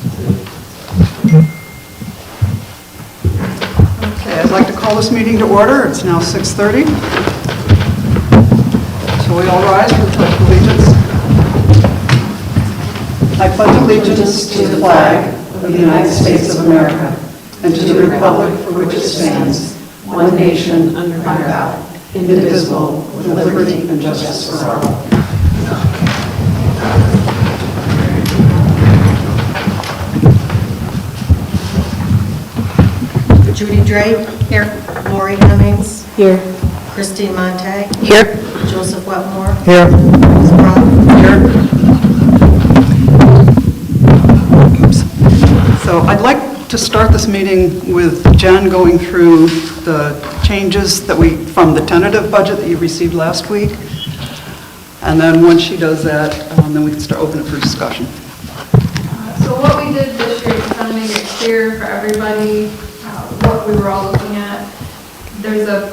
Okay, I'd like to call this meeting to order. It's now 6:30. Shall we all rise for the Pledge of Allegiance? I pledge allegiance to the flag of the United States of America and to the republic for which it stands, one nation under God, indivisible, with liberty and justice for all. Judy Drake. Here. Lori Hemmings. Here. Christine Montag. Here. Joseph Wetmore. Here. Here. So I'd like to start this meeting with Jen going through the changes that from the tentative budget that you received last week. And then once she does that, then we can start opening it for discussion. So what we did this year to kind of make it clear for everybody what we were all looking at, there's a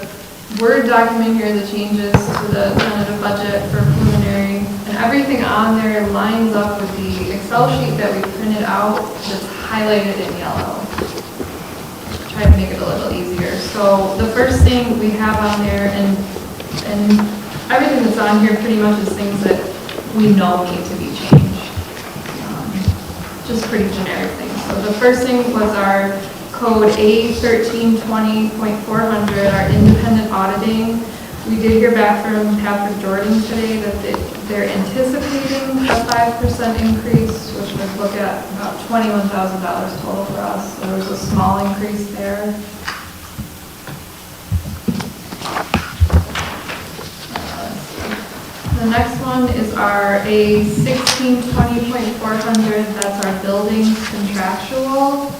Word document here that changes to the tentative budget for preliminary, and everything on there lines up with the Excel sheet that we printed out that's highlighted in yellow. Try to make it a little easier. So the first thing we have on there, and everything that's on here pretty much is things that we know need to be changed. Just pretty generic things. So the first thing was our code A1320.400, our independent auditing. We did hear back from Patrick Jordan today that they're anticipating a 5% increase, which would look at about $21,000 total for us. So there was a small increase there. The next one is our A1620.400, that's our buildings contractual.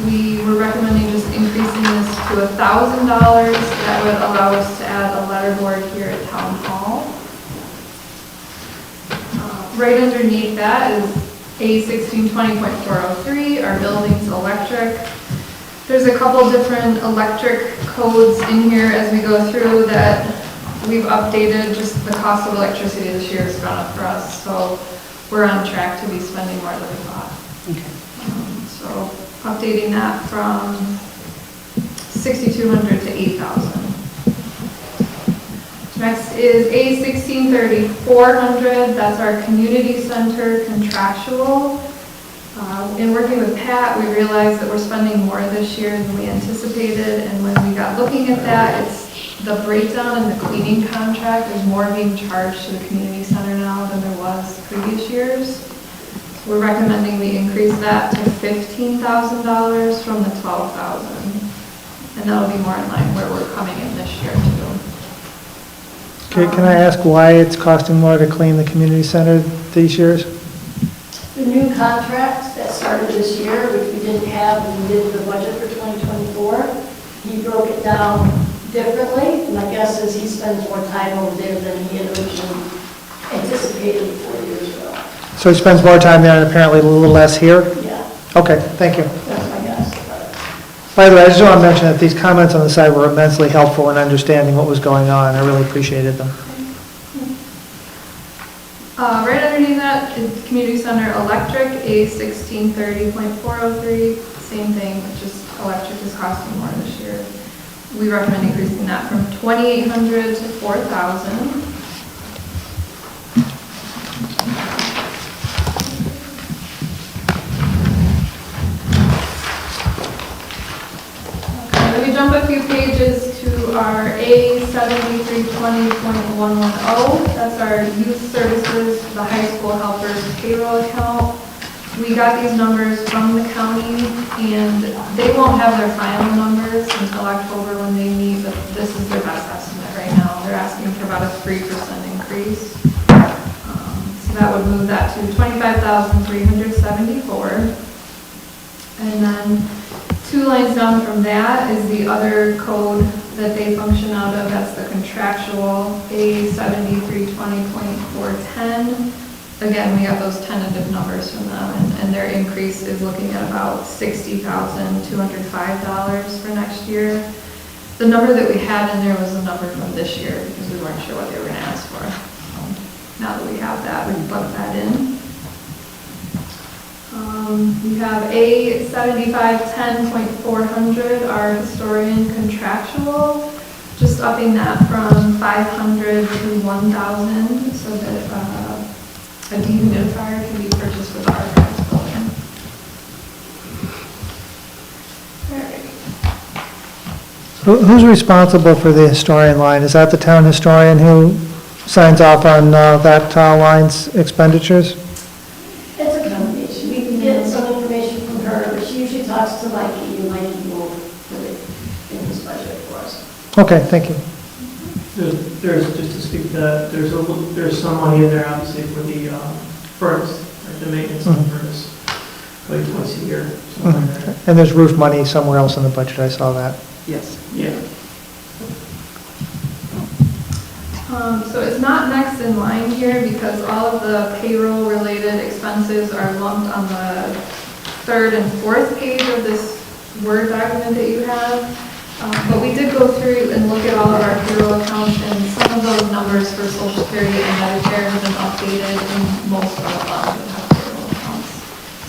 We were recommending just increasing this to $1,000. That would allow us to add a letterboard here at Town Hall. Right underneath that is A1620.403, our buildings electric. There's a couple different electric codes in here as we go through that we've updated. Just the cost of electricity this year has gone up for us, so we're on track to be spending more than we thought. Okay. So updating that from 6,200 to 8,000. Next is A1630-400. That's our community center contractual. In working with Pat, we realized that we're spending more this year than we anticipated, and when we got looking at that, it's the breakdown in the cleaning contract. There's more being charged to the community center now than there was previous years. We're recommending we increase that to $15,000 from the $12,000, and that'll be more in line where we're coming in this year too. Okay, can I ask why it's costing more to clean the community center these years? The new contracts that started this year, which we didn't have when we did the budget for 2024, he broke it down differently. My guess is he spends more time over there than he had originally anticipated 4 years ago. So he spends more time there and apparently a little less here? Yeah, Okay, thank you. that's my guess. By the way, I just want to mention that these comments on the side were immensely helpful in understanding what was going on. I really appreciated them. Right underneath that is community center electric, A1630.403. Same thing, just electric is costing more this year. We recommend increasing that from $2,800 to $4,000. Let me jump a few pages to our A7320.110. That's our youth services, the high school helpers payroll account. We got these numbers from the county, and they won't have their final numbers until October when they meet, but this is their best estimate right now. They're asking for about a 3% increase. So that would move that to $25,374. And then 2 lines down from that is the other code that they function out of. That's the contractual A7320.410. Again, we have those tentative numbers from them, and their increase is looking at about $60,205 for next year. The number that we had in there was a number from this year because we weren't sure what they were going to ask for. So now that we have that, we can plug that in. We have A 7510.400, our historian contractual, just upping that from 500 to 1,000 so that a dehumidifier can be purchased with our archives building. All right. Who's responsible for the historian line? Is that the town historian who signs off on that line's expenditures? It's a combination. We can get some information from her, but she usually talks to Mikey, and Mikey will put it in his budget for us. Okay, thank you. There's, just to speak to that, there's some money in there obviously for the furnace, like the maintenance of the furnace, like twice a year, somewhere in there. And there's roof money somewhere else in the budget, I saw that. Yes. Yeah. So it's not next in line here because all of the payroll-related expenses are lumped on the third and fourth page of this Word document that you have. But we did go through and look at all of our payroll accounts, and some of those numbers for Social Security and Medicare have been updated, and most of them have payroll accounts.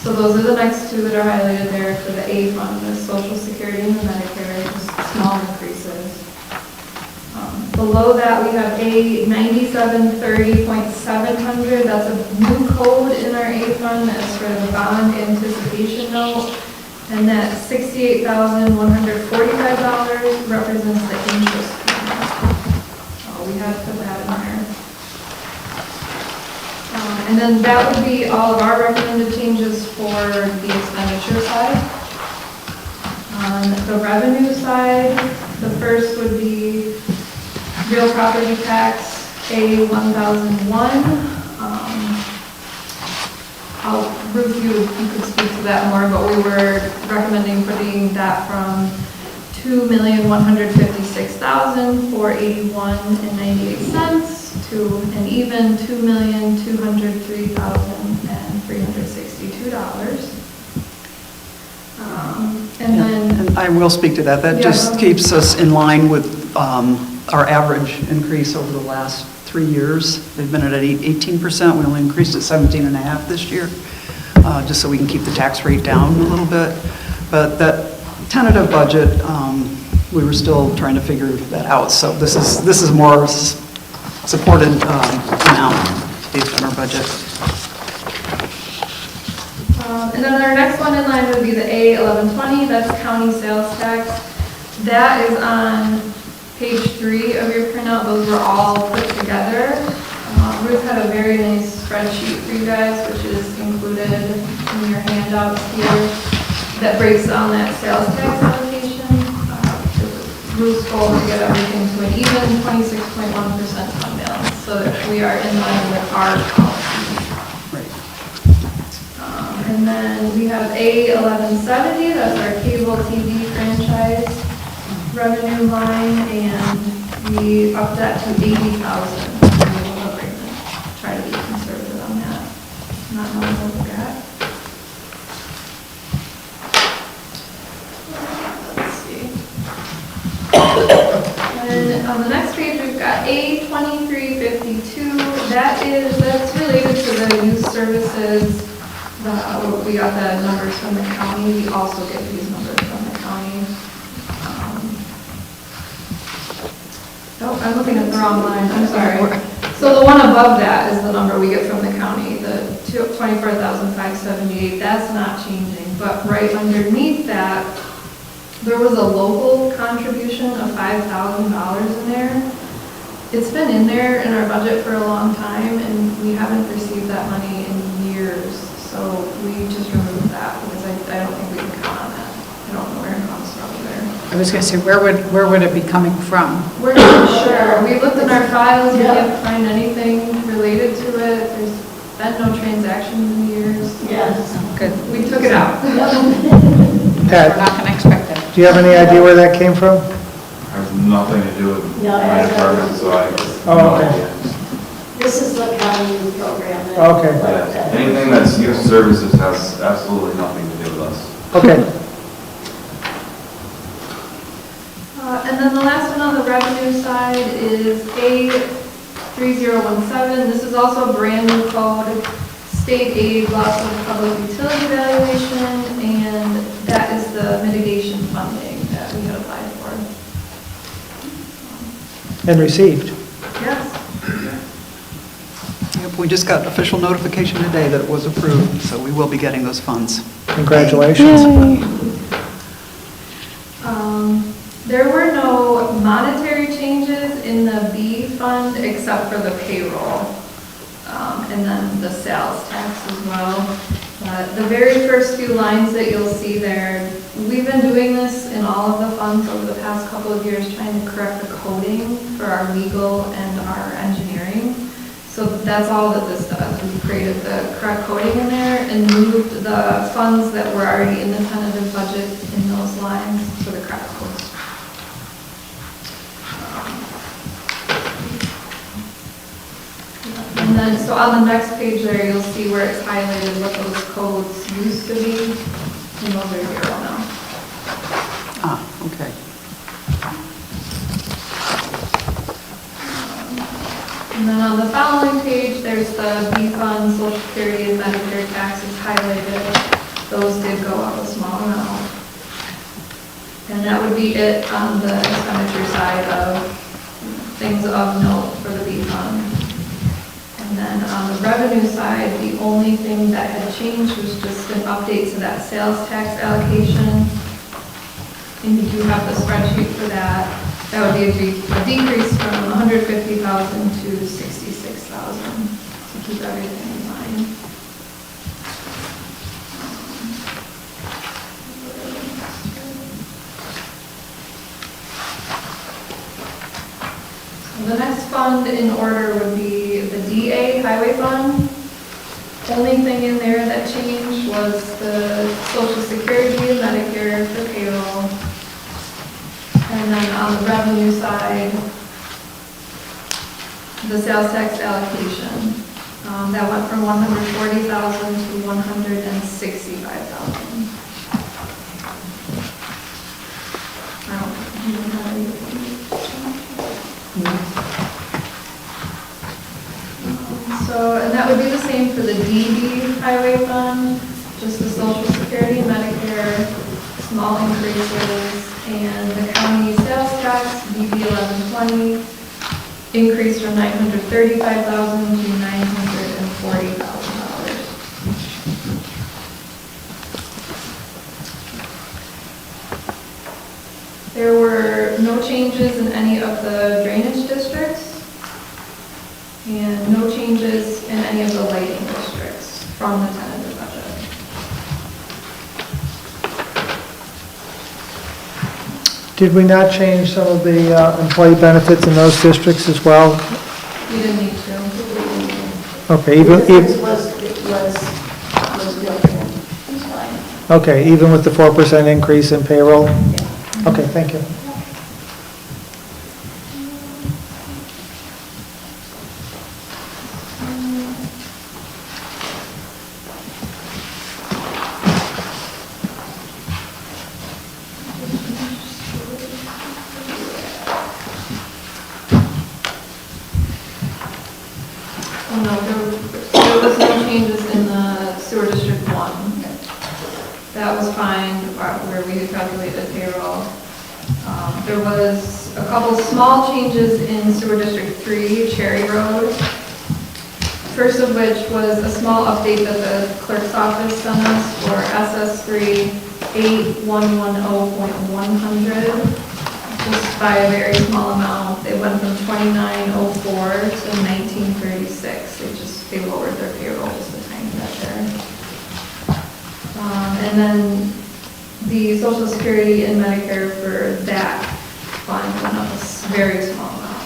So those are the next two that are highlighted there for the A fund, the Social Security and the Medicare, just small increases. Below that, we have A 9730.700. That's a new code in our A fund. That's sort of a bond anticipation note. And that $68,145 represents the interest payment. We had to put that in there. And then that would be all of our recommended changes for the expenditure side. On the revenue side, the first would be real property tax, A 1001. Ruth, you could speak to that more, but we were recommending putting that from $2,156,481.98 to an even $2,203,362. And then, And I will speak to that. That just keeps us in line with our average increase over the last 3 years. They've been at 18%. We only increased it 17.5 this year, just so we can keep the tax rate down a little bit. But that tentative budget, we were still trying to figure that out. So this is more supported amount based on our budget. And then our next one in line would be the A 1120. That's county sales tax. That is on page 3 of your printout. Those were all put together. Ruth had a very nice spreadsheet for you guys, which is included in your handouts here, that breaks down that sales tax allocation. Ruth's goal to get everything to an even 26.1% fund balance, so that we are in line with our policy. Right. And then we have A 1170, that's our cable TV franchise revenue line, and we upped that to 80,000. Try to be conservative on that, not knowing what we're at. Let's see. And on the next page, we've got A 2352. That's related to the youth services. We got the numbers from the county. We also get these numbers from the county. Oh, I'm looking at the wrong line, I'm sorry. So the one above that is the number we get from the county, the 24,578, that's not changing. But right underneath that, there was a local contribution of $5,000 in there. It's been in there in our budget for a long time, and we haven't received that money in years. So we just removed that because I don't think we can count on that. I don't know where it comes from there. I was going to say, where would it be coming from? We're not sure. We looked in our files, we can't find anything related to it. There's been no transactions in years. Yes. Good. We took it out. We're Pat, not going to expect it. do you have any idea where that came from? Has nothing to do with No, it my has department, nothing. so I. Oh, okay. This is the county youth program. Okay. Yeah, anything that's youth services has absolutely nothing to do with us. Okay. And then the last one on the revenue side is A3017. This is also a brand new code, state aid, loss of public utility valuation. And received. Yes. Yep, we just got official notification today that it was approved, so we will be getting those funds. Congratulations. There were no monetary changes in the B fund except for the payroll, and then the sales tax as well. The very first few lines that you'll see there, we've been doing this in all of the funds over the past couple of years, trying to correct the coding for our legal and our engineering. So that's all that this does. We created the correct coding in there and moved the funds that were already in the tentative budget in those lines to the correct codes. And then, so on the next page there, you'll see where it's highlighted what those codes used to be, and those are 0 now. Ah, okay. And then on the following page, there's the B fund, Social Security, and Medicare taxes highlighted. Those did go up a small amount. And that would be it on the expenditure side of things of note for the B fund. And then on the revenue side, the only thing that had changed was just an update to that sales tax allocation. And you do have the spreadsheet for that. That would be a decrease from 150,000 to 66,000 to keep everything in line. The next fund in order would be the DA Highway Fund. Only thing in there that changed was the Social Security, Medicare for payroll. And then on the revenue side, the sales tax allocation. That went from 140,000 to 165,000. I don't even have anything. So, and that would be the same for the DB Highway Fund, just the Social Security, Medicare, small increases, and the county sales tax, DB 1120, increased from $935,000 to $940,000. There were no changes in any of the drainage districts, and no changes in any of the lighting districts from the tentative budget. Did we not change some of the employee benefits in those districts as well? We didn't need to. Okay, The even, difference was built in. It's fine. okay, even with the 4% increase in payroll? Okay, thank you. Oh, no, there was no changes in the sewer district 1. That was fine, where we had calculated payroll. There was a couple small changes in sewer district 3, Cherry Road. First of which was a small update that the clerk's office sent us for SS3 8110.100. Just by a very small amount. They went from 2904 to 1936. They lowered their payroll just a tiny bit there. And then the Social Security and Medicare for that fund went up a very small amount.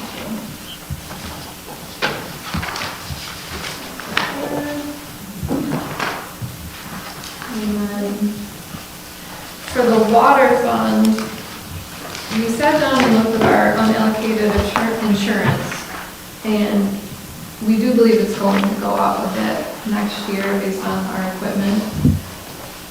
And then for the water fund, we sat down and looked at our unallocated insurance, and we do believe it's going to go up a bit next year based on our equipment.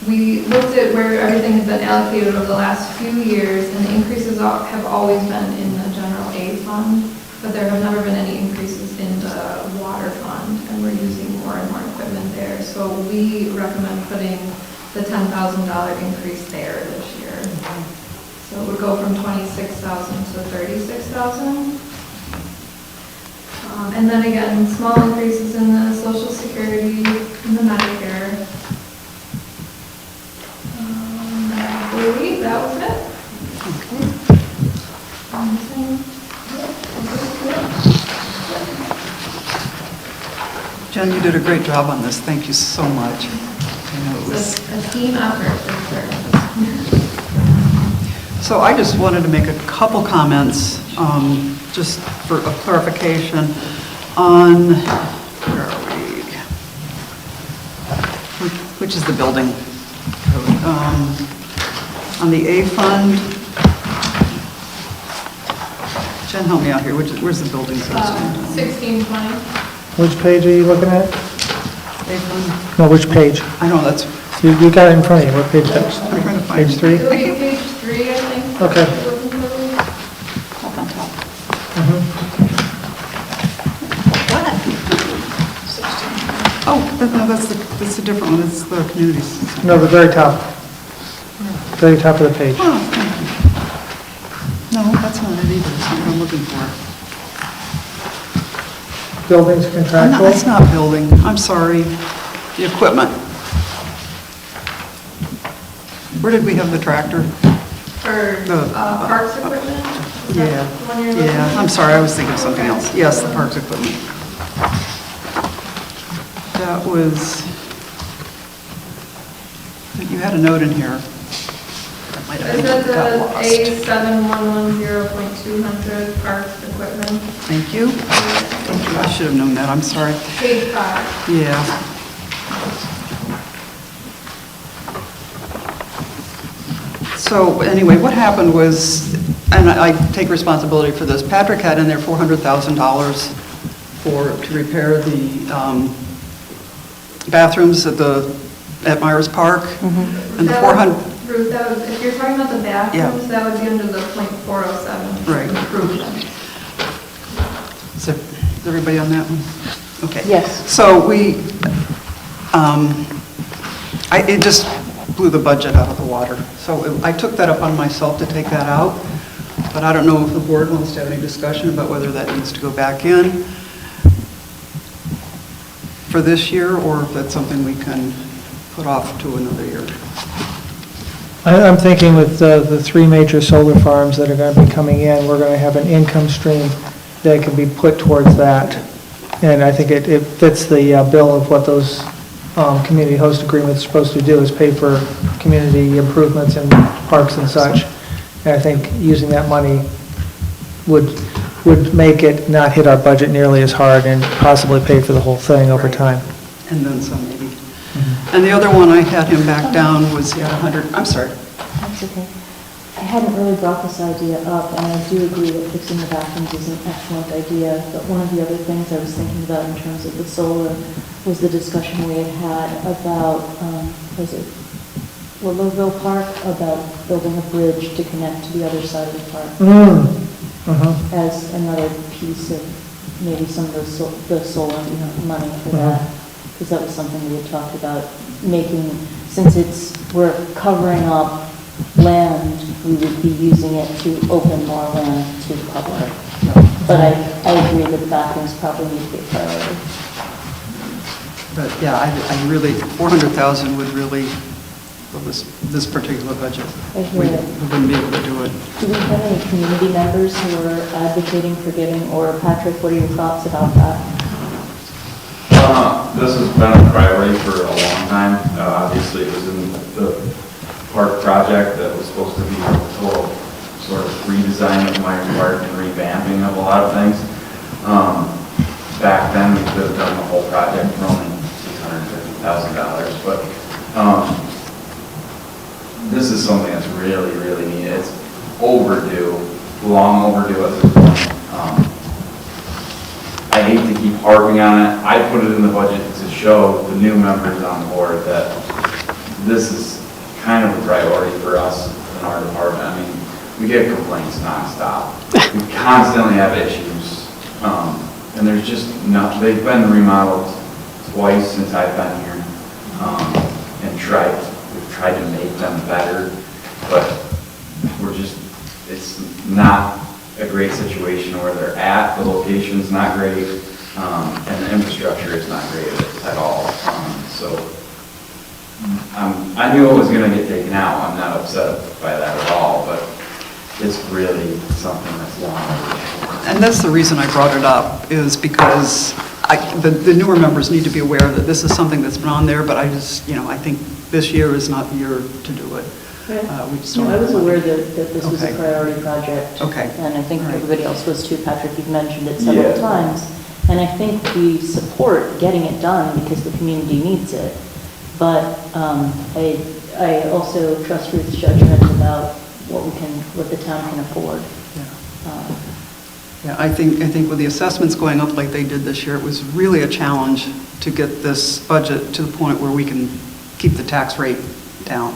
We looked at where everything has been allocated over the last few years, and the increases have always been in the general aid fund, but there have never been any increases in the water fund, and we're using more and more equipment there. So we recommend putting the $10,000 increase there this year. So it would go from 26,000 to 36,000. And then again, small increases in the social security and the Medicare. I believe that was it. Jen, you did a great job on this. Thank you so much. I know it was. It's a team effort for sure. So I just wanted to make a couple comments, just for a clarification on, where are we? Which is the building code? On the A fund. Jen, help me out here. Where's the building code? 1620. Which page are you looking at? A fund? No, which page? I know, that's, You got it in front of you, what page that's? I'm trying to find. Page 3? It'll be page 3, I think. Okay. Up on top. Oh, no, that's a different one. It's the communities. No, the very top. Very top of the page. Oh, thank you. No, that's not it either. That's not what I'm looking for. Buildings No, contractual? that's not building. I'm sorry. The equipment. Where did we have the tractor? For parks equipment? Is that Yeah, the one you're looking yeah. at? I'm sorry, I was thinking of something else. Yes, the parks equipment. That was, you had a note in here. That might have Is that got the lost. A7110.200 parks equipment? Thank you. Thank you. I should have known that. I'm sorry. Page 5. Yeah. So anyway, what happened was, and I take responsibility for this, Patrick had in there $400,000 to repair the bathrooms at Myers Park. And the That 400, would- Ruth, if you're talking about the bathrooms, that would be under the .407. Right. improvement. is everybody on that one? Okay. Yes. So it just blew the budget out of the water. So I took that up on myself to take that out, but I don't know if the board wants to have any discussion about whether that needs to go back in for this year, or if that's something we can put off to another year. I'm thinking with the 3 major solar farms that are going to be coming in, we're going to have an income stream that can be put towards that. And I think it fits the bill of what those community host agreements are supposed to do, is pay for community improvements and parks and such. And I think using that money would make it not hit our budget nearly as hard and possibly pay for the whole thing over time. And then some, maybe. And the other one I had him back down was, yeah, 100, I'm sorry. That's okay. I hadn't really brought this idea up, and I do agree that fixing the bathrooms is an excellent idea, but one of the other things I was thinking about in terms of the solar was the discussion we had about, was it Willowville Park, about building a bridge to connect to the other side of the park as another piece of maybe some of the solar money for that, because that was something we had talked about making, since we're covering up land, we would be using it to open more land to the public. But I agree that the bathrooms probably need to be a priority. But yeah, I really, 400,000 would really, for this particular budget, I hear we it. wouldn't be able to do it. Do we have any community members who are advocating for giving, or Patrick, what are your thoughts about that? This has been a priority for a long time. Obviously, it was in the park project that was supposed to be a total sort of redesign of Myers Park and revamping of a lot of things. Back then, we could have done the whole project for only $650,000, but this is something that's really, really needed. It's overdue, long overdue at this point. I hate to keep harping on it. I put it in the budget to show the new members on board that this is kind of a priority for us in our department. I mean, we get complaints nonstop. We constantly have issues. And there's just not, they've been remodeled twice since I've been here. And we've tried to make them better, but it's not a great situation where they're at. The location's not great. and the infrastructure is not great at all. So I knew it was going to get taken out. I'm not upset by that at all, but it's really something that's long overdue. And that's the reason I brought it up, is because the newer members need to be aware that this is something that's been on there, but I just, I think this year is not the year to do it. We just don't No, I have was the money. aware that this was a Okay. priority project. Okay. And I think All right. everybody else was too. Patrick, you've mentioned it several Yeah. times. And I think we support getting it done because the community needs it. But I also trust Ruth's judgment about what the town can afford. Yeah, I think with the assessments going up like they did this year, it was really a challenge to get this budget to the point where we can keep the tax rate down.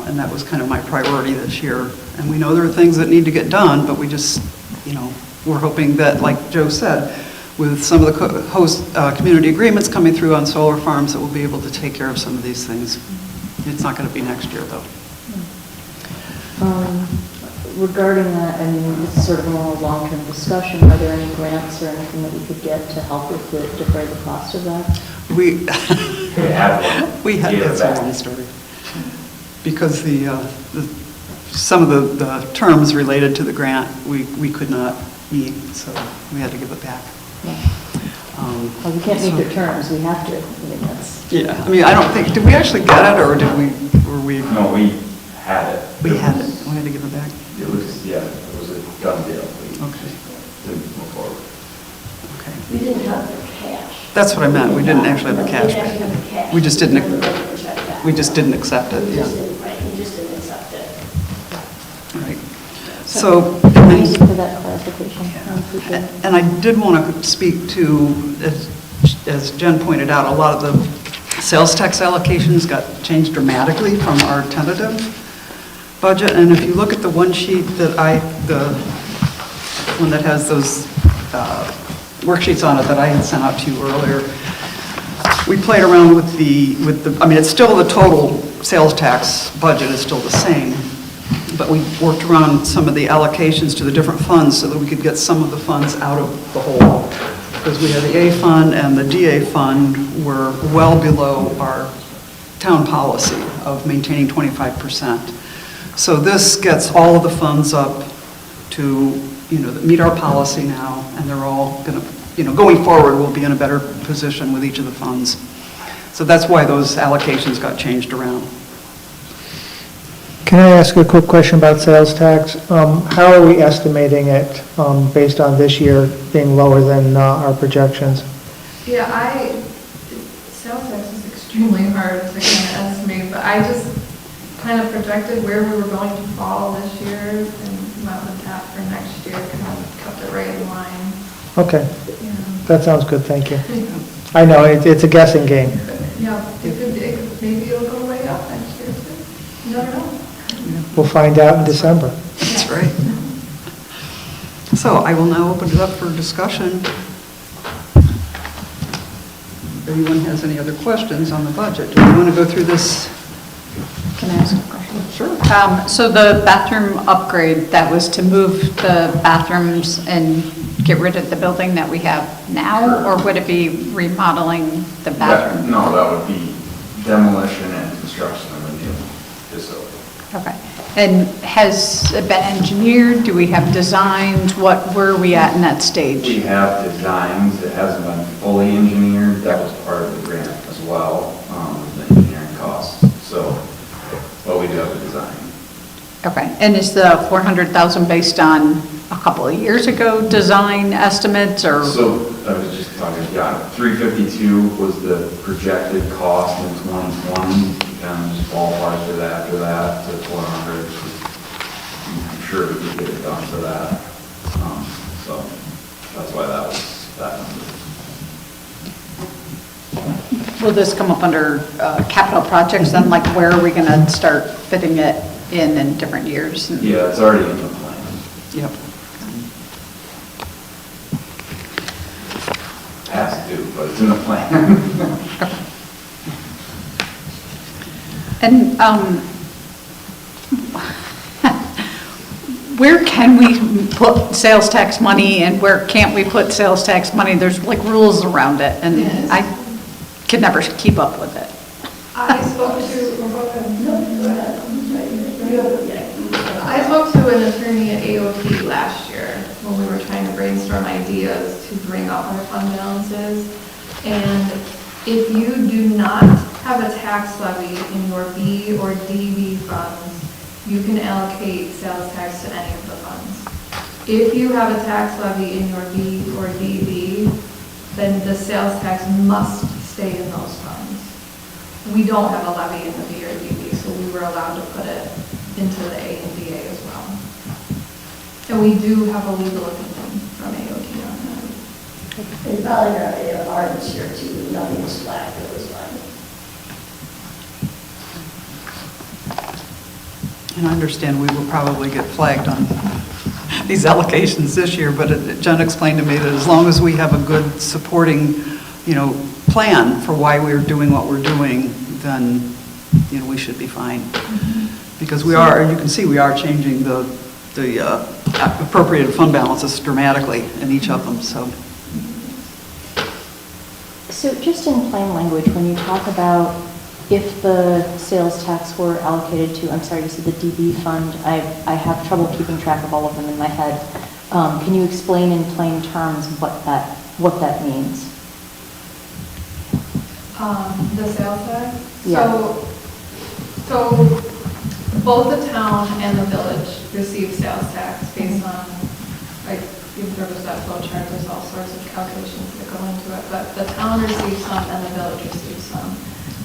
And that was kind of my priority this year. And we know there are things that need to get done, but we just, we're hoping that, like Joe said, with some of the host community agreements coming through on solar farms, that we'll be able to take care of some of these things. It's not going to be next year, though. Regarding that, I mean, this is sort of a more long-term discussion. Are there any grants or anything that we could get to help with defray the cost of that? We Have one. we had, Give it that's a back. long story. Because some of the terms related to the grant, we could not meet, so we had to give it back. Yeah. Well, we can't meet so- their terms, we have to. I mean, that's. Yeah, I mean, I don't think, did we actually get it, or were we? No, we had it. We had it, we had to give it back? It was, yeah, it was a done deal. We Okay. didn't move forward. Okay. We didn't have the cash. That's what I meant, we didn't actually have the cash We didn't back. actually have the cash. We just didn't, We never wrote the check back. we just didn't accept it, We yeah. just didn't, right, we just didn't accept it. Right. So, Thank you for that clarification. I appreciate it. and I did want to speak to, as Jen pointed out, a lot of the sales tax allocations got changed dramatically from our tentative budget. And if you look at the one sheet that the one that has those worksheets on it that I had sent out to you earlier, we played around with the, I mean, it's still the total sales tax budget is still the same, but we worked around some of the allocations to the different funds so that we could get some of the funds out of the hole. Because we had the A fund and the DA fund were well below our town policy of maintaining 25%. So this gets all of the funds up to, that meet our policy now, and they're all going to, going forward, we'll be in a better position with each of the funds. So that's why those allocations got changed around. Can I ask a quick question about sales tax? How are we estimating it based on this year being lower than our projections? Yeah, sales tax is extremely hard to kind of estimate, but I just kind of projected where we were going to fall this year and went with that for next year, kind of kept it right in line. Okay, Yeah. that sounds good, thank you. I know, it's a guessing game. Yeah, maybe it'll go way up next year too. You never know. We'll find out in December. That's right. So I will now open it up for discussion. If anyone has any other questions on the budget, do we want to go through this? Can I ask a question? Sure. So the bathroom upgrade, that was to move the bathrooms and get rid of the building that we have now? Or would it be remodeling the bathroom? No, that would be demolition and construction of a new facility. Okay. And has it been engineered? Do we have designs? Where are we at in that We stage? have designs, it hasn't been fully engineered, that was part of the grant as well, the engineering costs, so, but we do have a design. Okay. And is the 400,000 based on a couple of years ago design estimates or? So, I was just talking, yeah, 352 was the projected cost in 2020, kind of just ballpark it after that to 400. I'm sure we could get it done for that, so that's why that was that number. Will this come up under capital projects then? Like where are we going to start fitting it in different years? Yeah, it's already in the plan. Yep. Past due, but it's in the plan. And where can we put sales tax money and where can't we put sales tax money? There's like rules around it, and Yes. I could never keep up with it. I spoke to, No, go ahead. You have it, yeah. I spoke to an attorney at AOT last year when we were trying to brainstorm ideas to bring up our fund balances. And if you do not have a tax levy in your B or DB funds, you can allocate sales tax to any of the funds. If you have a tax levy in your B or DB, then the sales tax must stay in those funds. We don't have a levy in the B or DB, so we were allowed to put it into the A and DA as well. And we do have a legal opinion from AOT on that. They probably got AFR this year too, nothing was flagged, it was fine. And I understand we will probably get flagged on these allocations this year, but Jen explained to me that as long as we have a good supporting, plan for why we're doing what we're doing, then, we should be fine. Because we are, you can see we are changing the appropriated fund balances dramatically in each of them, so. So just in plain language, when you talk about if the sales tax were allocated to, I'm sorry, you said the DB fund, I have trouble keeping track of all of them in my head. Can you explain in plain terms what that means? The sales tax? Yeah. So both the town and the village receive sales tax based on, like, you've heard of that flow chart, there's all sorts of calculations that go into it, but the town receives some and the village receives some.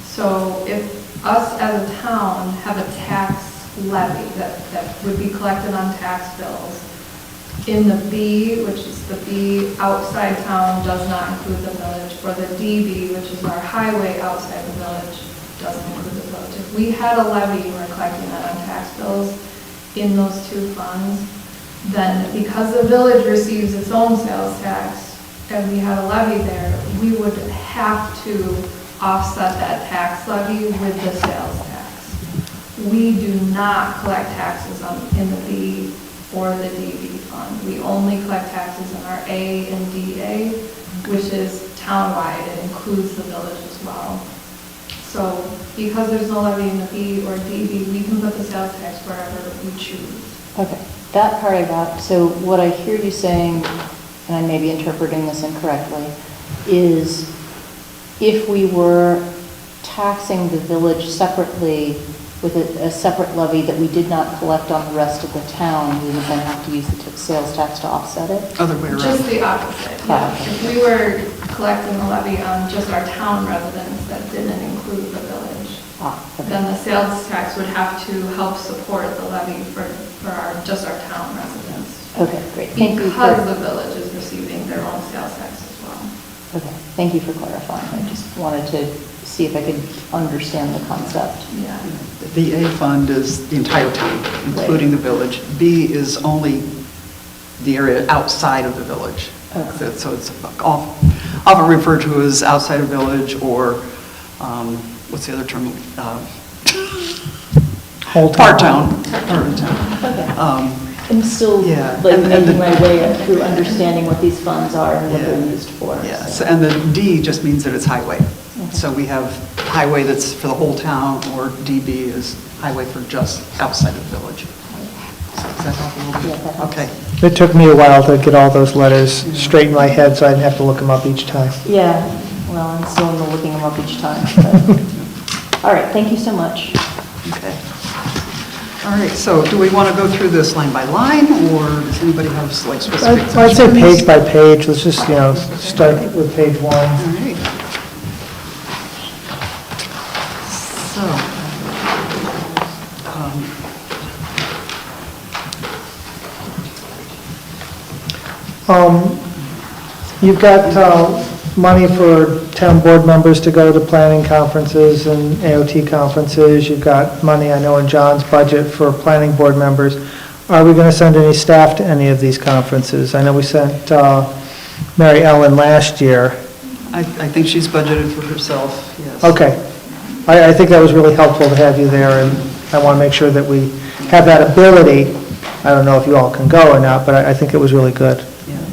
So if us as a town have a tax levy that would be collected on tax bills, in the B, which is the B outside town, does not include the village, or the DB, which is our highway outside the village, doesn't include the village. If we had a levy, we're collecting that on tax bills in those two funds, then because the village receives its own sales tax, and we had a levy there, we would have to offset that tax levy with the sales tax. We do not collect taxes in the B or the DB fund. We only collect taxes in our A and DA, which is townwide. It includes the village as well. So because there's no levy in the B or DB, we can put the sales tax wherever we choose. Okay, that part I got. So what I hear you saying, and I may be interpreting this incorrectly, is if we were taxing the village separately with a separate levy that we did not collect on the rest of the town, we would then have to use the sales tax to offset it? Other way around. Just the opposite, yeah. If we were collecting a levy on just our town residents that didn't include the village, Okay. then the sales tax would have to help support the levy for just our town residents. Okay, great. Thank you. Because the village is receiving their own sales tax as well. Okay, thank you for clarifying. I just wanted to see if I could understand the concept. Yeah. The A fund is the entire town, including the village. B is only the area outside of the village. Okay. So it's often referred to as outside of village, or what's the other term? Whole town. Part town. Part of town. Okay. I'm still yeah, like and making my way through understanding what these funds are and what Yeah. they're used for. Yes, so. and the D just means that it's highway. So we have highway that's for the whole town, or DB is highway for just outside of the village. So does that help a little bit? Yeah, that helps. Okay. It took me a while to get all those letters straight in my head, so I didn't have to look them up each time. Yeah, well, I'm still in the looking them up each time. But. All right, thank you so much. Okay. All right, so do we want to go through this line by line, or does anybody have like specific? I'd say page by page. Let's just, start with page one. All right. So, You've got money for town board members to go to planning conferences and AOT conferences. You've got money, I know, in John's budget for planning board members. Are we going to send any staff to any of these conferences? I know we sent Mary Ellen last year. I think she's budgeted for herself, yes. Okay. I think that was really helpful to have you there, and I want to make sure that we have that ability I don't know if you all can go or not, but I think it was really good. Yeah.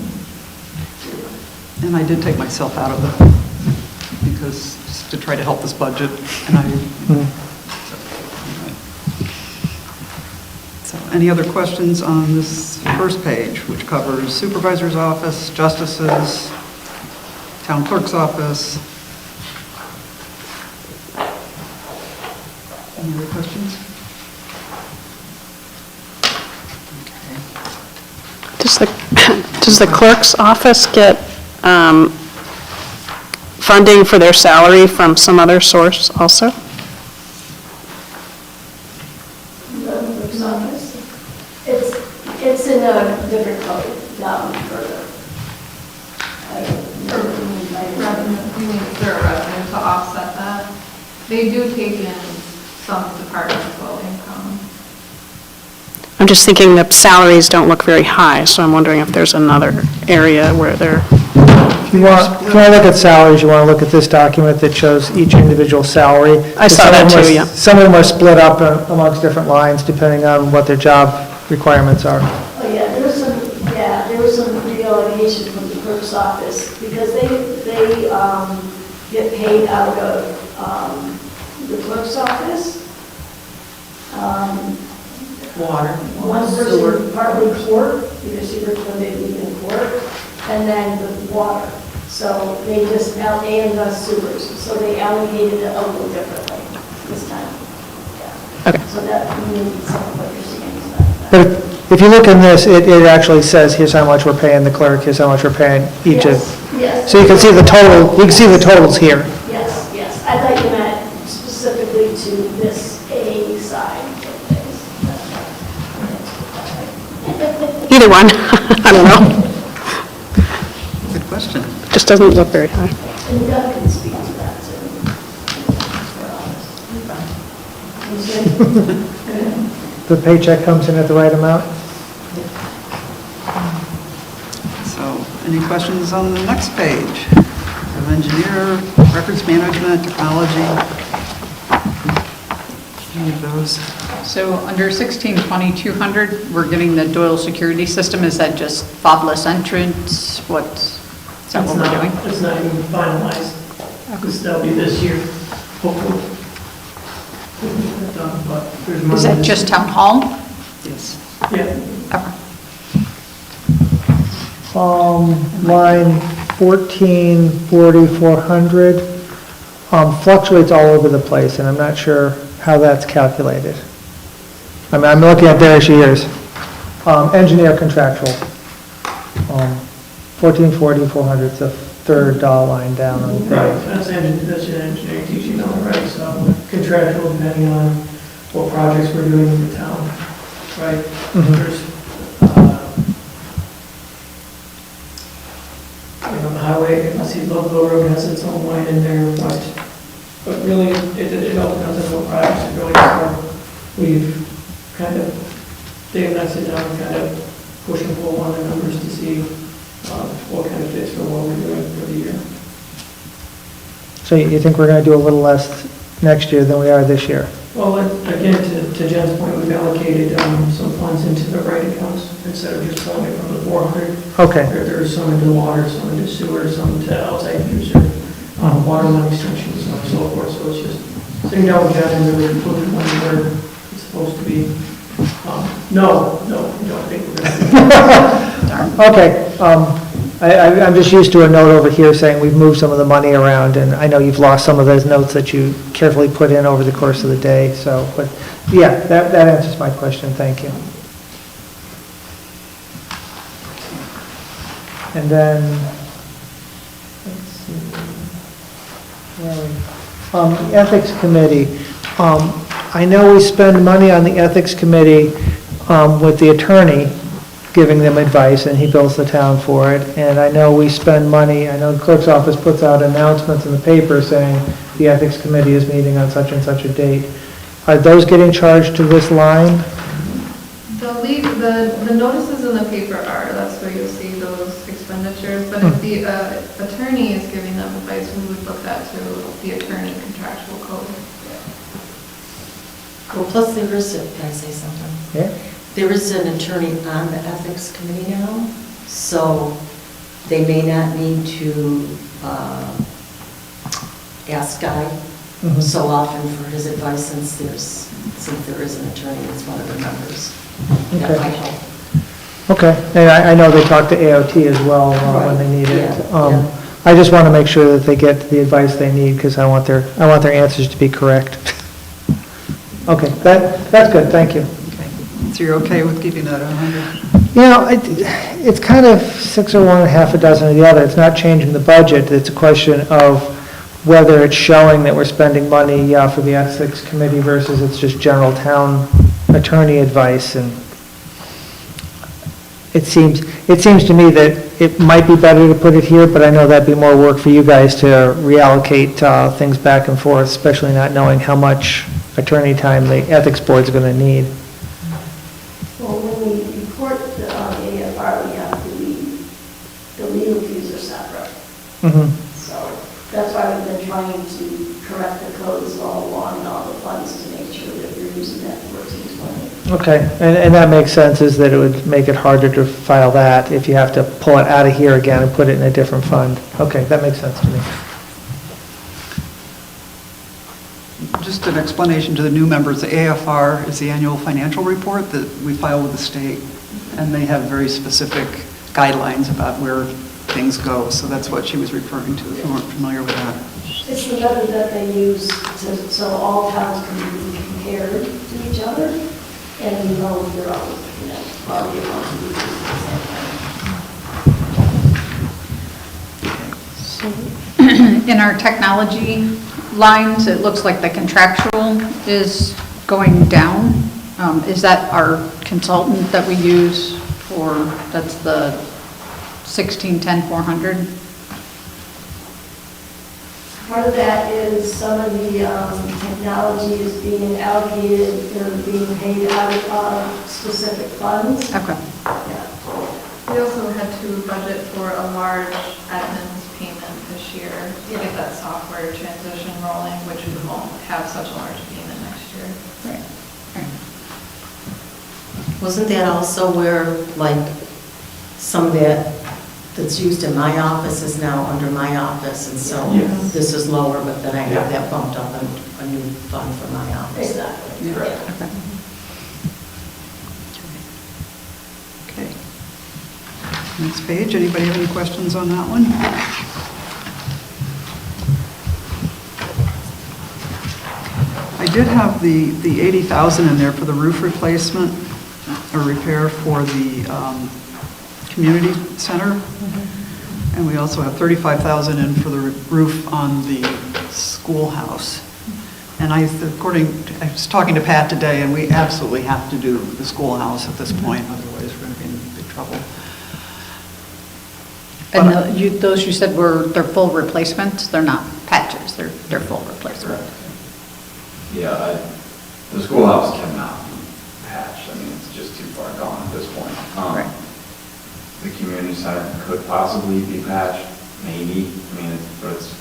And I did take myself out of it because, just to try to help this budget, and So, any other questions on this first page, which covers supervisor's office, justices, town clerk's office? Any other questions? Does the clerk's office get funding for their salary from some other source also? The clerk's office. It's in a different code, down further. Revenue, you mean, is there a revenue to offset that? They do take in some departmental income. I'm just thinking the salaries don't look very high, so I'm wondering if there's another area where they're, If you want to look at salaries, you want to look at this document that shows each individual salary. I saw that too, yeah. Some of them are split up amongst different lines depending on what their job requirements are. Oh, yeah, there was some reallocation from the clerk's office because they get paid out of the clerk's office. Water. One person partly court, because she worked when they leave in court, and then the water. So they just, and the sewers, so they allocated it a little differently this time. Yeah. Okay. So that may be some of what you're seeing is that. But if you look in this, it actually says, here's how much we're paying the clerk, here's how much we're paying each of. Yes. So you can see the total, you can see the totals here. Yes, yes. I thought you meant specifically to this A side of things. either one, I don't know. Good question. Just doesn't look very high. And Doug can speak to that too. The paycheck comes in at the right amount. So, any questions on the next page? Of engineer, records management, technology? Any of those? So under 1620-200, we're getting the Doyle security system. Is that just fobbless entrance? Is that what we're doing? It's not even finalized. That'll be this year, hopefully. But there's Is that money. just town hall? Yes. Yeah. Line 1440-400 fluctuates all over the place, and I'm not sure how that's calculated. I mean, I'm looking at various years. Engineer contractual, 1440-400, it's the third dollar line down on the Right, page. that's an engineering teaching on the right, so contractual depending on what projects we're doing in the town, right? There's, the highway, I see Ludlow Road has its own line in there, but really, it all depends on what projects are going for. We've kind of, Dave and I sit down and kind of push and pull on the numbers to see what kind of fits for what we're doing for the year. So you think we're going to do a little less next year than we are this year? Well, again, to Jen's point, we've allocated some funds into the right accounts instead of just pulling it from the 400. Okay. There's some into water, some into sewer, some into outside user, water line extensions, and so forth. So it's just sitting down with Jen and really putting money where it's supposed to be. No, you don't think we're going to. Okay. I'm just used to a note over here saying we've moved some of the money around, and I know you've lost some of those notes that you carefully put in over the course of the day, so, but, yeah, that answers my question, thank you. And then, let's see, where are we? The Ethics Committee. I know we spend money on the Ethics Committee with the attorney, giving them advice, and he bills the town for it. And I know we spend money, I know the clerk's office puts out announcements in the paper saying the ethics committee is meeting on such and such a date. Are those getting charged to this line? The notices in the paper that's where you'll see those expenditures, but if the attorney is giving them advice, we would look that to the attorney contractual code. Well, plus the recip, can I say something? Yeah. There is an attorney on the ethics committee now, so they may not need to ask Guy Mhm. so often for his advice since there is an attorney that's one of the members. That Okay. might help. Okay, and I know they talk to AOT as well when they need it. I just want to make sure that they get the advice they need, because I want their answers to be correct. Okay, that's good, thank you. So you're okay with keeping that at 100? You know, it's kind of 6 of one and half a dozen of the other. It's not changing the budget. It's a question of whether it's showing that we're spending money for the ethics committee versus it's just general town attorney advice. And it seems to me that it might be better to put it here, but I know that'd be more work for you guys to reallocate things back and forth, especially not knowing how much attorney time the ethics board's going to need. Well, when we report the AFR, we have to leave, the legal fees are separate. Mhm. So that's why we've been trying to correct the codes all along and all the funds to make sure that we're using that towards each money. Okay, and that makes sense, is that it would make it harder to file that if you have to pull it out of here again and put it in a different fund. Okay, that makes sense to me. Just an explanation to the new members, the AFR is the annual financial report that we file with the state, and they have very specific guidelines about where things go, so that's what she was referring to, if you weren't familiar with that. It's the method that they use so all towns can be compared to each other, and we know they're all, probably all to be the same thing. In our technology lines, it looks like the contractual is going down. Is that our consultant that we use for, that's the 1610-400? Part of that is some of the technology is being allocated, they're being paid out of specific funds. Okay. Yeah. We also had to budget for a large admin payment this year to get that software transition rolling, which we won't have such a large payment next year. Right. Wasn't that also where, like, some of that's used in my office is now under my office, and so Yes. this is lower, but then I have Yeah. that bumped up in a new fund for my office. Exactly. Correct. Okay. Next page, anybody have any questions on that one? I did have the 80,000 in there for the roof replacement or repair for the community center. And we also have 35,000 in for the roof on the schoolhouse. And I was talking to Pat today, and we absolutely have to do the schoolhouse at this point, otherwise we're going to be in big trouble. And those you said they're full replacements? They're not patches, they're full replacements? Yeah, the schoolhouse cannot be patched. I mean, it's just too far gone at this point. Right. The community center could possibly be patched, maybe. I mean, but it's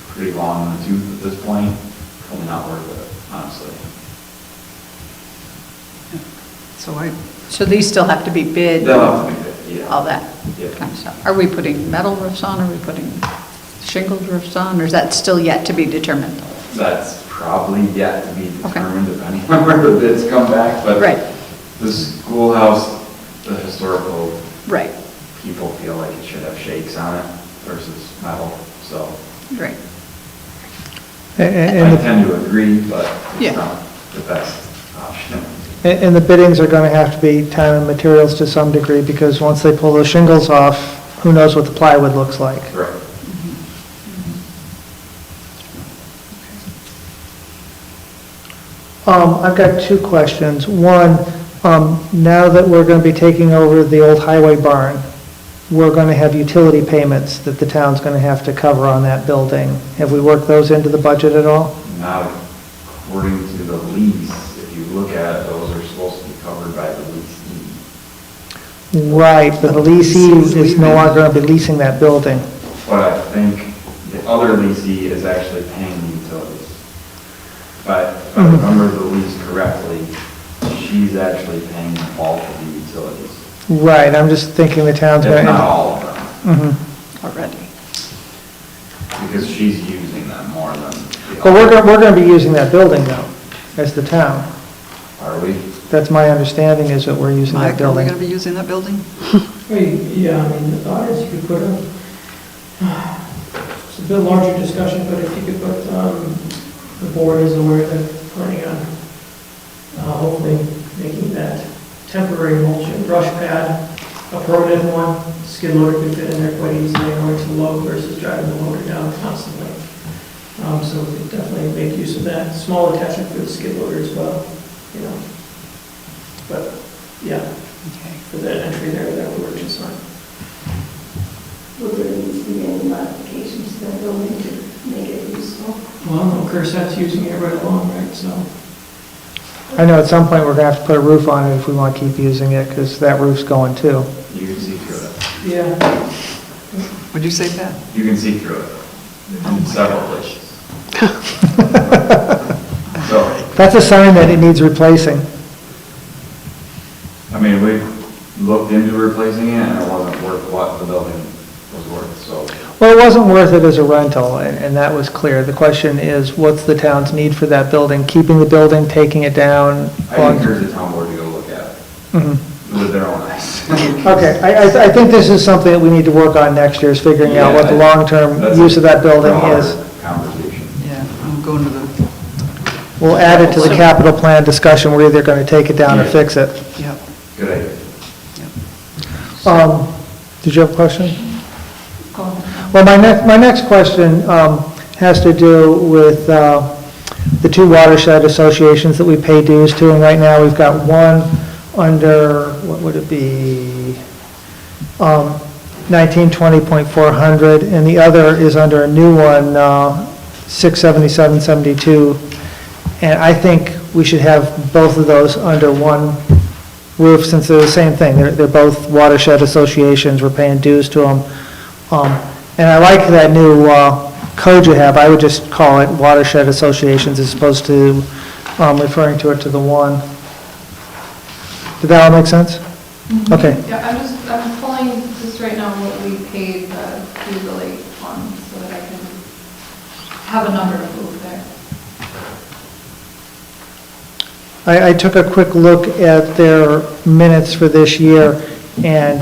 pretty long in the tooth at this point. Probably not worth it, honestly. So these still have to be bid? They'll have to be bid, yeah. All that Yeah. kind of stuff. Are we putting metal roofs on, are we putting shingled roofs on, or is that still yet to be determined? That's probably yet to be Okay. determined, depending on where the bids come back. But Right. the schoolhouse, the historical Right, people feel like it should have shakes on it versus metal, so right. I And tend to agree, but Yeah. it's not the best option. the biddings are going to have to be time and materials to some degree, because once they pull those shingles off, who knows what the plywood looks like. Right. I've got two questions. One, now that we're going to be taking over the old highway barn, we're going to have utility payments that the town's going to have to cover on that building. Have we worked those into the budget at all? Now, according to the lease, if you look at it, those are supposed to be covered by the leasee. Right, but the leasee is no longer going to be leasing that building. But I think the other leasee is actually paying the utilities. But if I remember the lease correctly, she's she's actually paying the bulk of the utilities. Right, I'm just thinking the town's If going to... not all of them, Already. because she's using them more than the But we're others. going to be using that building though, as the town. Are we? That's my understanding, is that we're using that Mike, are we building. going to be using that building? Yeah, I mean, the thought is you could put a, it's a bit larger discussion, but if you could put, the board is aware that planning on hopefully making that temporary mulch and brush pad a permanent one. Skid loader could fit in there quite easily going to load versus driving the loader down constantly. So we could definitely make use of that. Small attachment for the skid loader as well, you know. But, yeah, for that entry there, that would work just fine. Will there need to be any modifications to that building to make it useful? Well, no, Curset's using it right along, right, so. I know at some point we're going to have to put a roof on it if we want to keep using it, because that roof's going too. You can see through it. Yeah. Would you say that? You can see through it in several places. So, That's a sign that it needs replacing. I mean, we looked into replacing it and it wasn't worth what the building was worth, so. Well, it wasn't worth it as a rental, and that was clear. The question is, what's the town's need for that building? Keeping the building, taking it down? I encourage the town board to go look at it Mhm. with their own eyes. Okay, I think this is something that we need to work on next year, is figuring out what the long-term That's use of that building a hard is. Conversation. Yeah, I'm going to the, We'll add it to the capital plan discussion. We're either going to take it down or Yeah. fix it. yeah. Good idea. Did you have a question? Well, my next question has to do with the two watershed associations that we pay dues to, and right now we've got one under, what would it be, 1920.400, and the other is under a new one, 677.72, and I think we should have both of those under one roof, since they're the same thing. They're both watershed associations, we're paying dues to them. And I like that new code you have. I would just call it watershed associations as opposed to referring to it to the one. Did that all make sense? Okay. Yeah, I'm pulling just right now what we paid the lake fund so that I can have a number to move there. I took a quick look at their minutes for this year, and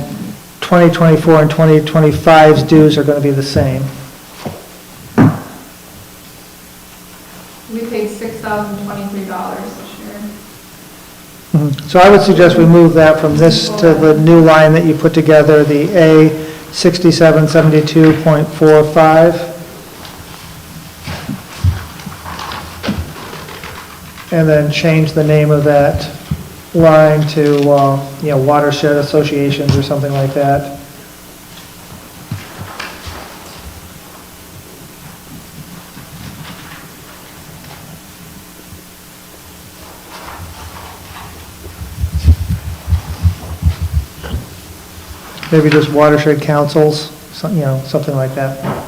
2024 and 2025's dues are going to be the same. We paid $6,023 this year. So I would suggest we move that from this to the new line that you put together, the A 6772.45. And then change the name of that line to, watershed associations or something like that. Maybe just watershed councils, something like that.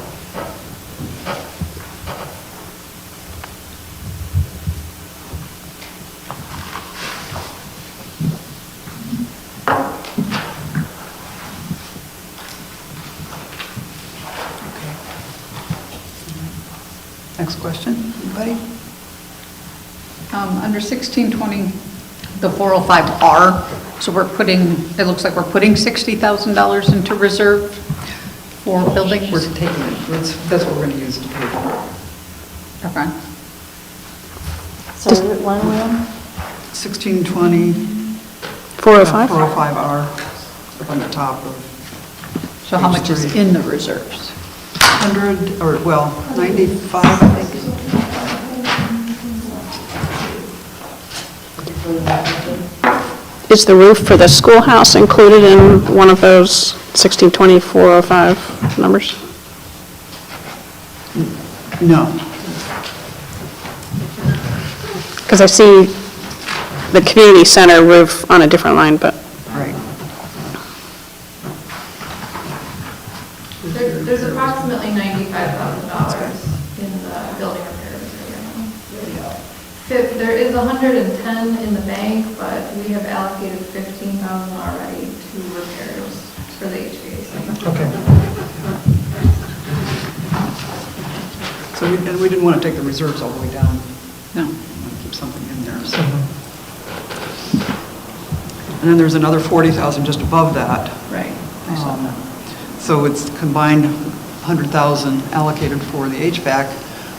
Next question, anybody? Under 1620, the 405R, so it looks like we're putting $60,000 into reserve for buildings? We're taking it, that's what we're going to use to pay for it. Okay. Sorry, what line are we on? 1620. 405? 405R, up on the top of So how much is in the reserves? 100, or, well, 95, I think. Is the roof for the schoolhouse included in one of those 1620, 405 numbers? No. Because I see the community center roof on a different line, but Right. There's approximately $95,000 in the building repairs right now. There is There's 110 in the bank, but we have allocated 15,000 already to repairs for the HVAC. Okay. So we didn't want to take the reserves all the way down. No. We want to keep something in there, so. And then there's another 40,000 just above that. Right. I saw that. So it's combined 100,000 allocated for the HVAC,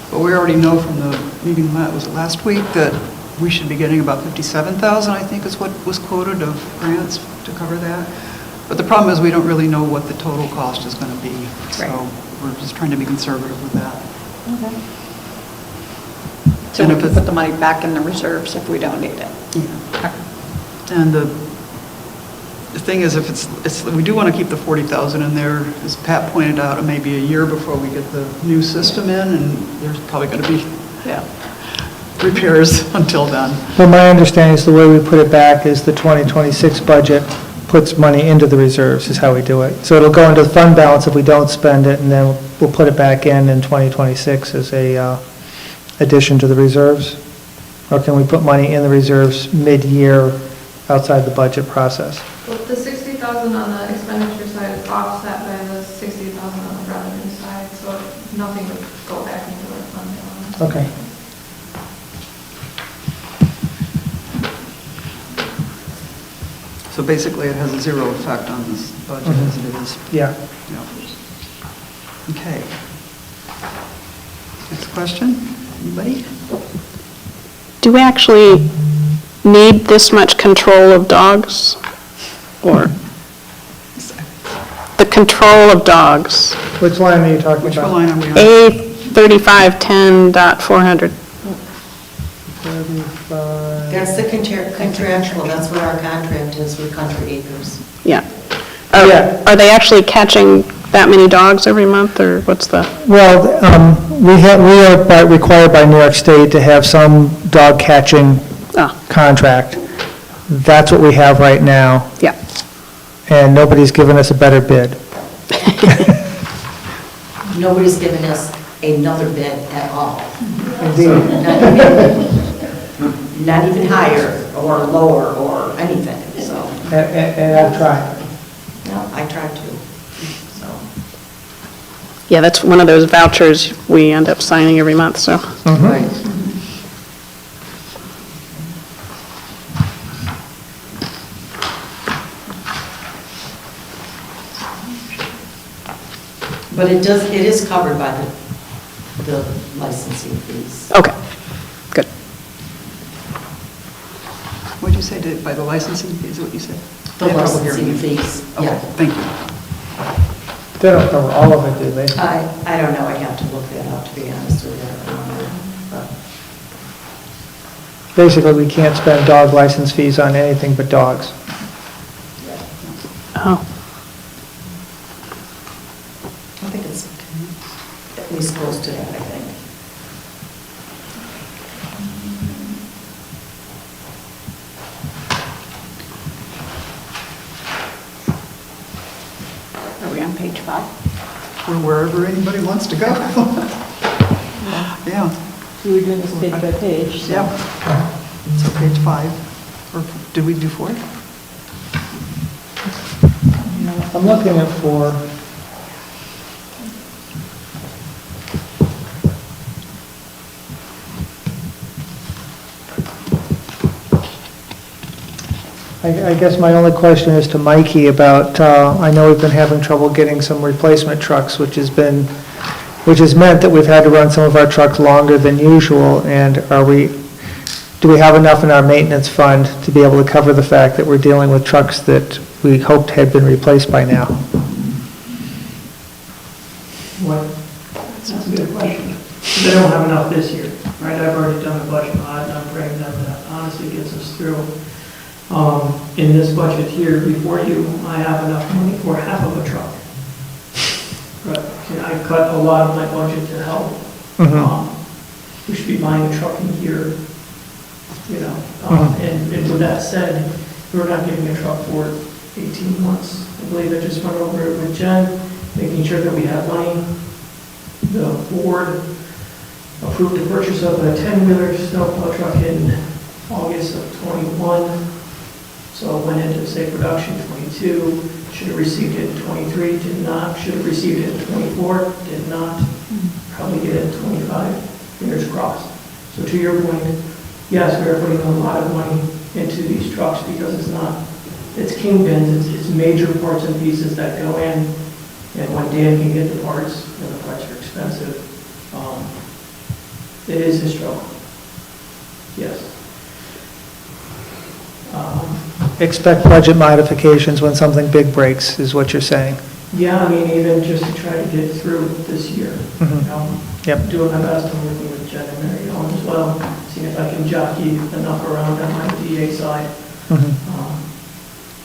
but we already know from the meeting, was it last week, that we should be getting about 57,000, I think is what was quoted of grants to cover that. But the problem is we don't really know what the total cost is going to be. So we're just trying to be conservative with that. Okay. So And we if can it's- put the money back in the reserves if we don't need it. Yeah. And the thing is, if we do want to keep the 40,000 in there, as Pat pointed out, it may be a year before we get the new system in, and there's probably going to be repairs until then. Well, my understanding is the way we put it back is the 2026 budget puts money into the reserves, is how we do it. So it'll go into the fund balance if we don't spend it, and then we'll put it back in 2026 as a addition to the reserves? Or can we put money in the reserves mid-year outside the budget process? Well, the 60,000 on the expenditure side is offset by the 60,000 on the revenue side, so nothing would go back into our fund balance. Okay. So basically, it has a zero effect on this budget as it is. Yeah. Yeah. Okay. Next question, anybody? Do we actually need this much control of dogs? Or the control of dogs? Which line are you talking Which about? line are we on? A3510.400. That's the contractual, that's what our contract is with Country Acres. Yeah. Yeah. Are they actually catching that many dogs every month, or what's the? Well, we are required by New York State to have some dog catching contract. That's what we have right now, Yeah. and nobody's given us a better bid. Nobody's given us another bid at all. Indeed. Not even higher or lower or anything, so. And I've tried. No, I tried to, so. Yeah, that's one of those vouchers we end up signing every month, so. Right. But it is covered by the licensing fees. Okay, good. What'd you say, by the licensing fees, what you said? The I had trouble hearing licensing you. fees, Okay, yeah. thank you. They don't cover all of it, do they? I don't know, I have to look that up, to be honest with you. Basically, we can't spend dog license fees on anything but dogs. Oh, I think it's at least close to that, I think. Are we on page 5? Or wherever anybody wants to go. Yeah, We were doing this page by page, so. yeah. So page 5, or did we do 4? I'm looking at 4. I guess my only question is to Mikey about, I know we've been having trouble getting some replacement trucks, which has meant that we've had to run some of our trucks longer than usual, and do we have enough in our maintenance fund to be able to cover the fact that we're dealing with trucks that we hoped had been replaced by now? What? That's a good question. They don't have enough this year, right? I've already done a budget audit, and I'm praying that honestly gets us through. In this budget here before you, I have enough money for half of a truck. But I cut a lot of my budget to help. We should be buying a truck in here, you know. And with that said, we're not getting a truck for 18 months. I believe I just went over it with Jen, making sure that we have money. The board approved the purchase of a 10-wheeler snowplow truck in August of '21. So it went into, say, production '22, should have received it in '23, did not, should have received it in '24, did not, probably get it in '25, fingers crossed. So to your point, yes, we are putting a lot of money into these trucks because it's kingpins, it's major parts and pieces that go in, and when Dan can get the parts, and the parts are expensive, it is his struggle. Yes. Expect budget modifications when something big breaks, is what you're saying. Yeah, I mean, even just to try to get through this year. Yep. Doing my best, I'm working with Jen and Mary Ellen as well, seeing if I can jockey enough around on my DA side.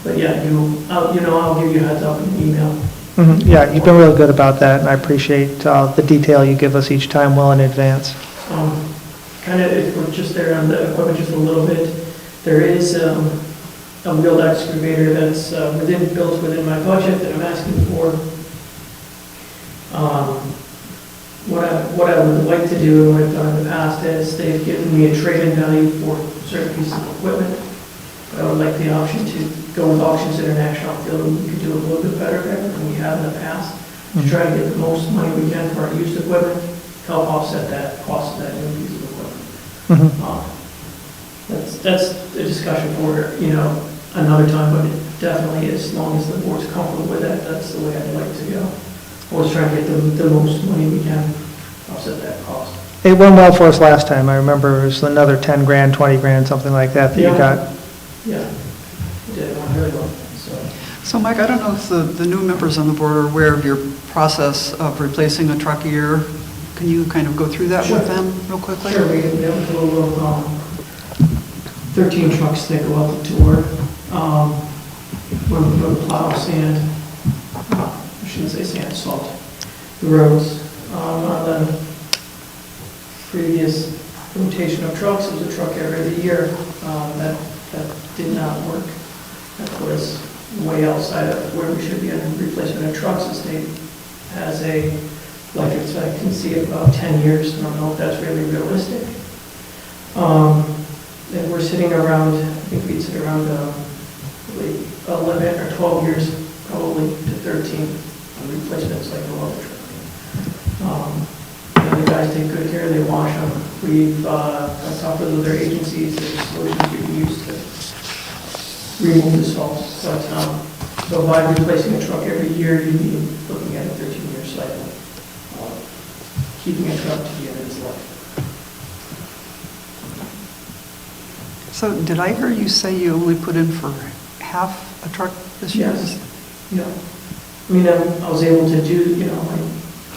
But yeah, I'll give you a heads up in an email. Yeah, you've been really good about that, and I appreciate the detail you give us each time well in advance. Kind of, if we're just there on the equipment just a little bit, there is a wheeled excavator that's built within my budget that I'm asking for. What I would like to do, and what I've done in the past, is they've given me a trade-in value for certain pieces of equipment. But I would like the option to go with Auctions International. I feel that we could do a little bit better there than we have in the past, to try to get the most money we can for our used equipment, help offset that cost of that new piece of equipment. That's a discussion for, another time, but it definitely, as long as the board's comfortable with that, that's the way I'd like to go. Always try to get the most money we can, offset that cost. It went well for us last time. I remember it was another 10 grand, 20 grand, something like that you got. Yeah, it did, it went really well, so. So Mike, I don't know if the new members on the board are aware of your process of replacing a truck a year. Can you kind of go through that with them real quickly? Sure, we have a total of 13 trucks that go out to tour. When we go to plow, sand, I shouldn't say sand, salt, the roads. On the previous rotation of trucks, it was a truck every other year. That did not work. That put us way outside of where we should be on replacement of trucks. The state has a life expectancy of about 10 years. I don't know if that's really realistic. And we're sitting around, I think we'd sit around 11 or 12 years, probably to 13 on replacements like a water truck. The guys take good care, they wash them. We've I've talked with other agencies, there's solutions we can use to remove the salt. But so by replacing a truck every year, you'd be looking at a 13-year cycle, keeping a truck to the end of its life. So did I hear you say you only put in for half a truck this year? Yes. Yeah. I mean, I was able to do,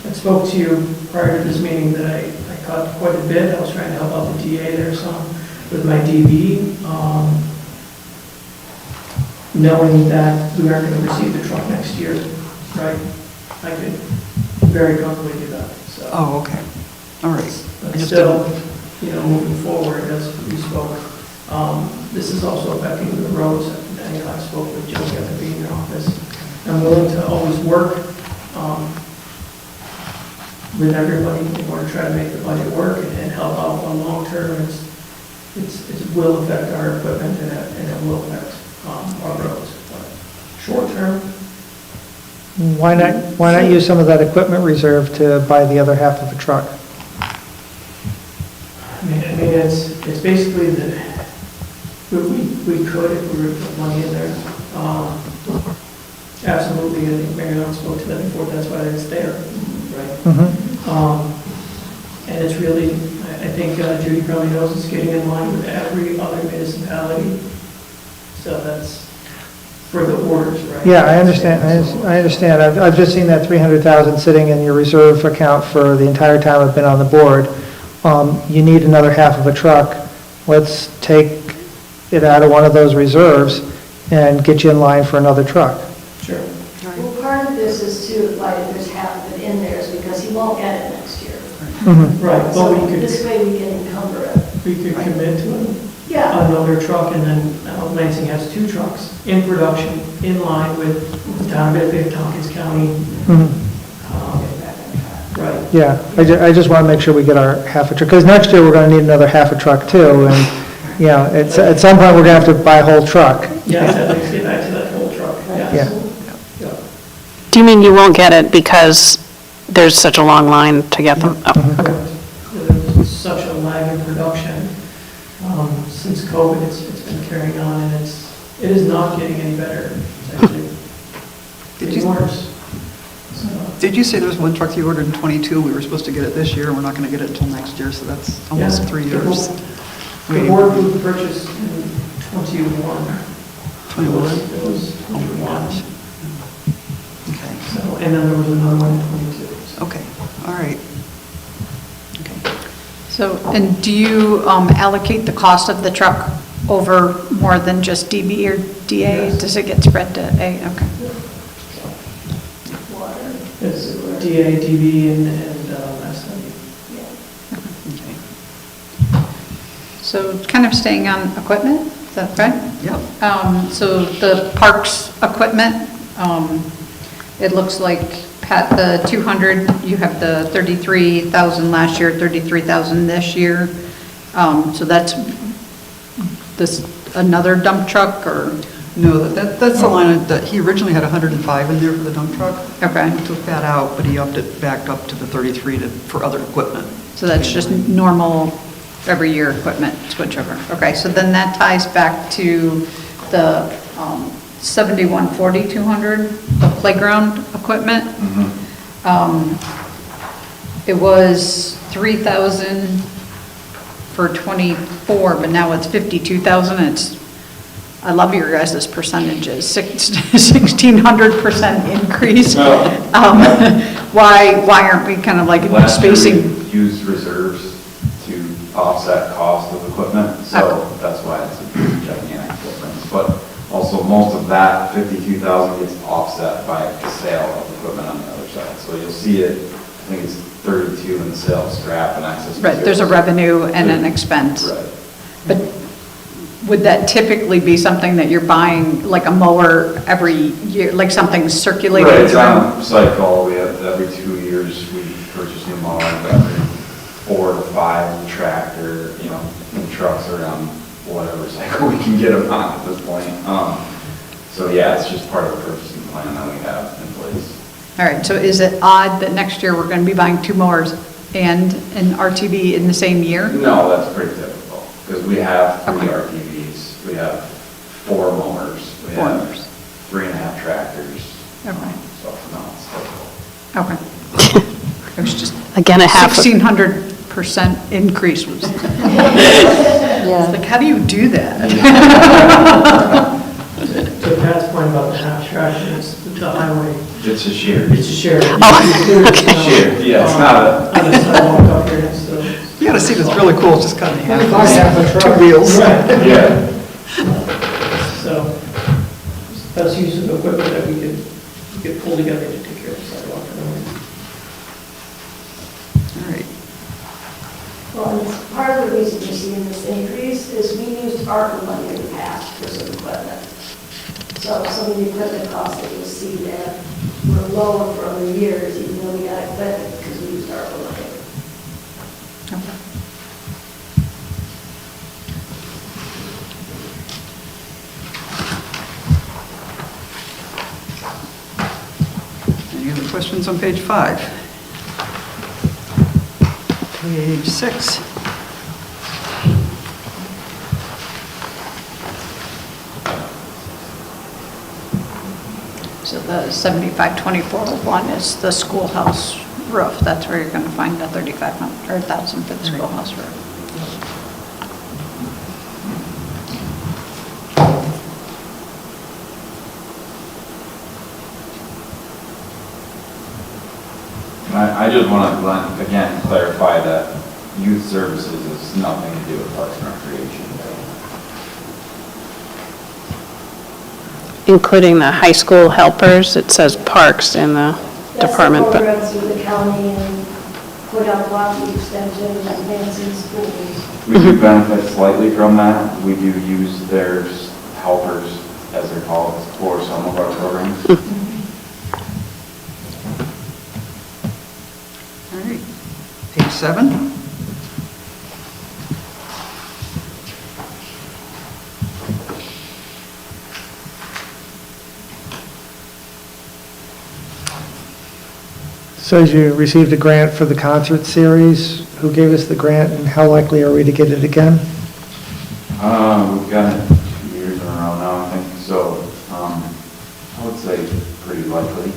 I spoke to you prior to this meeting that I cut quite a bit. I was trying to help out the DA there some with my DB, knowing that we aren't going to receive the truck next year, right? I could very comfortably do that, so. Oh, okay. All right. But still, moving forward, as we spoke, this is also affecting the roads. I think I spoke with Joe Getheby in your office. I'm willing to always work with everybody in order to try to make the budget work and help out on long term. It will affect our equipment and it will affect our roads. But short term. Why not use some of that equipment reserve to buy the other half of a truck? I mean, it's basically we could if we were to put money in there. Absolutely, I think Mary Ellen spoke to that before, that's why it's there, right? And it's really, I think Judy probably knows, it's getting in line with every other municipality. So that's for the orders, right? Yeah, I understand. I understand. I've just seen that 300,000 sitting in your reserve account for the entire time I've been on the board. You need another half of a truck. Let's take it out of one of those reserves and get you in line for another truck. Sure. Well, part of this is too, why there's half of it in there is because he won't get it next year. Right, So but this way we can encumber it. we could commit to Yeah. another truck, and then Lansing has 2 trucks in production, in line with the town of Ithaca, Tompkins County. Right. Yeah, I just want to make sure we get our half a truck, because next year we're going to need another half a truck too, and Yeah, it's, at some point, we're gonna have to buy a whole truck. Yes, I'd like to get back to that whole truck, yes. Yeah. Do you mean you won't get it because there's such a long line to get them? Oh, okay. There's such a lag in production. Since COVID, it's been carrying on, and it is not getting any better. It's actually getting worse. So, Did you say there was one truck you ordered in '22? We were supposed to get it this year, and we're not going to get it until next year, so that's almost yeah, 3 years. The board approved the purchase in 21. 21? It was Oh, my 21. gosh. Okay, So, and then there was another one in 22. So. okay, all right. Okay. So, and do you allocate the cost of the truck over more than just DB or DA? Yes. Does it get spread to A? Okay. It's DA, DB, and SW. Okay. So kind of staying on equipment, is that right? Yep. So the parks equipment, it looks like, Pat, the 200, you have the 33,000 last year, 33,000 this year. So that's this, another dump truck, or? No, that's the line that he originally had 105 in there for the dump truck. Okay. He took that out, but he upped it back up to the 33 for other equipment. So that's just normal, every year equipment switchover. Okay, so then that ties back to the 7140, 200, the playground equipment. It was 3,000 for 24, but now it's 52,000. It's, I love your guys' percentages, 1,600% increase. Why aren't we kind of like Last year, spacing? we used reserves to offset cost of equipment, so that's why it's a gigantic difference. But also, most of that 52,000 gets offset by the sale of equipment on the other side. So you'll see it, I think it's 32 in the sale of scrap and access. Right, there's a revenue and an expense. Right. But would that typically be something that you're buying, like a mower every year, like something circulating? Right, it's on a cycle. We have, every 2 years, we purchase new mowers, every 4 to 5 tractor, you know, and trucks are on whatever cycle we can get them on at this point. So yeah, it's just part of the purchasing plan that we have in place. All right, so is it odd that next year we're going to be buying 2 mowers and an RTV in the same year? No, that's pretty typical, because we have 3 Okay. RTVs, we have 4 mowers, we Four have mowers. 3.5 tractors. Okay. So, no, it's typical. Okay. It was just Again, a half. 1,600% increase was, it's Yeah. like, how do you do that? To Pat's point about the half tractor, it's the highway, It's a shear. it's a share. Shear, yeah, it's not a. On the sidewalk up here, it's the. You gotta see this really cool, it's just kind of half, Half a truck. 2 wheels. Yeah. So, that's use of equipment that we could pull together to take care of the sidewalk. All right. Well, and part of the reason you're seeing this increase is we used ARPA money in the past for some equipment. So some of the equipment costs that you'll see there were lower for other years, even though we got equipment because we used ARPA money. Any other questions on page 5? Page 6. So the 752401 is the schoolhouse roof. That's where you're going to find the 3,500 or 1,000 for the schoolhouse roof. I just want to, again, clarify that youth services is nothing to do with Parks and Recreation. Including the high school helpers, it says parks in the department, That's the but program through the county and put out block extension and advancing schools. We do benefit slightly from that. We do use their helpers, as they're called, for some of our programs. All right. Page 7. So you received a grant for the concert series. Who gave us the grant and how likely are we to get it again? We've got it 2 years in a row now, I think, so, I would say pretty likely.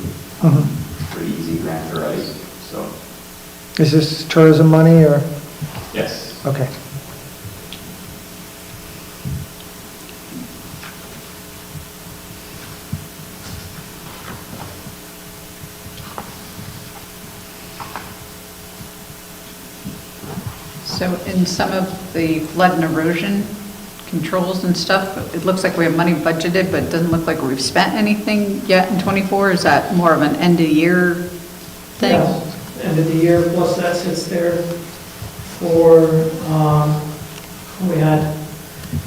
Pretty easy grant to write, so, Is this tourism money or? yes. Okay. So in some of the flood and erosion controls and stuff, it looks like we have money budgeted, but it doesn't look like we've spent anything yet in '24. Is that more of an end-of-year thing? Yeah, end of the year, plus that sits there for, we had,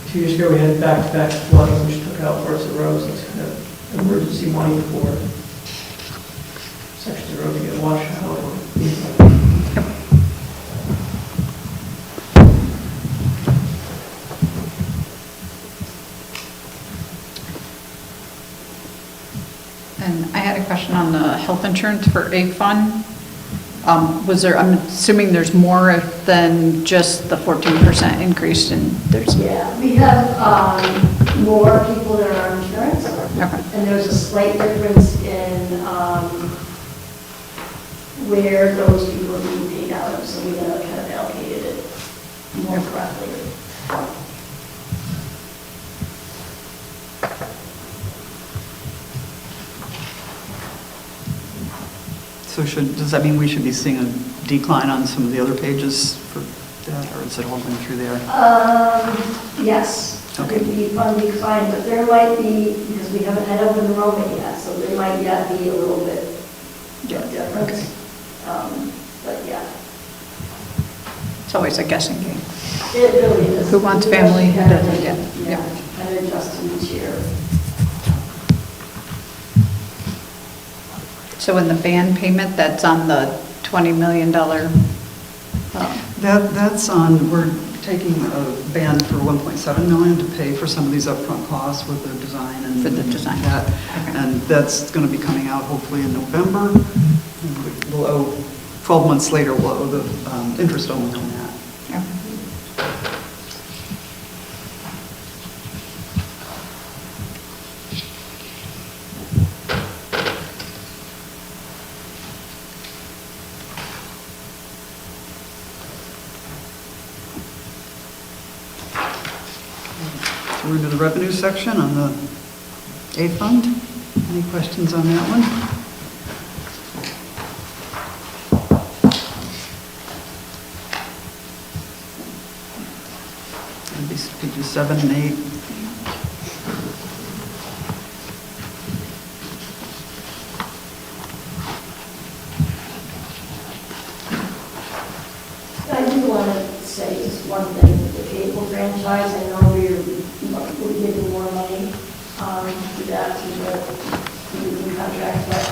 2 years ago, we had back-to-back flooding, which took out parts of roads, that's kind of emergency money for sections of road to get washed out. And I had a question on the health insurance for a fund. Was there, I'm assuming there's more than just the 14% increase in, there's, Yeah, we have more people that are on insurance, okay. and there's a slight difference in where those people are being paid out of, so we kind of allocated it more correctly. So does that mean we should be seeing a decline on some of the other pages for that, or is it all going through there? Yes, it Okay. would be fun decline, but there might be, because we haven't had open enrollment yet, so there might yet be a little bit of difference. But yeah, It's always a guessing game. it really is. Who wants You family, who kind of- doesn't, yeah. Yeah, kind of adjust to each year. So in the band payment, that's on the $20 million, That's on, we're taking a band for 1.7 million to pay for some of these upfront costs with the design and. For the design. That. Okay. And that's going to be coming out hopefully in November. And we'll owe, 12 months later, we'll owe the interest only on that. yeah. So we're into the revenue section on the A fund. Any questions on that one? That'd be pages 7 and 8. I do want to say just one thing, the cable franchise, I know we're giving more money to that, to the new contract, but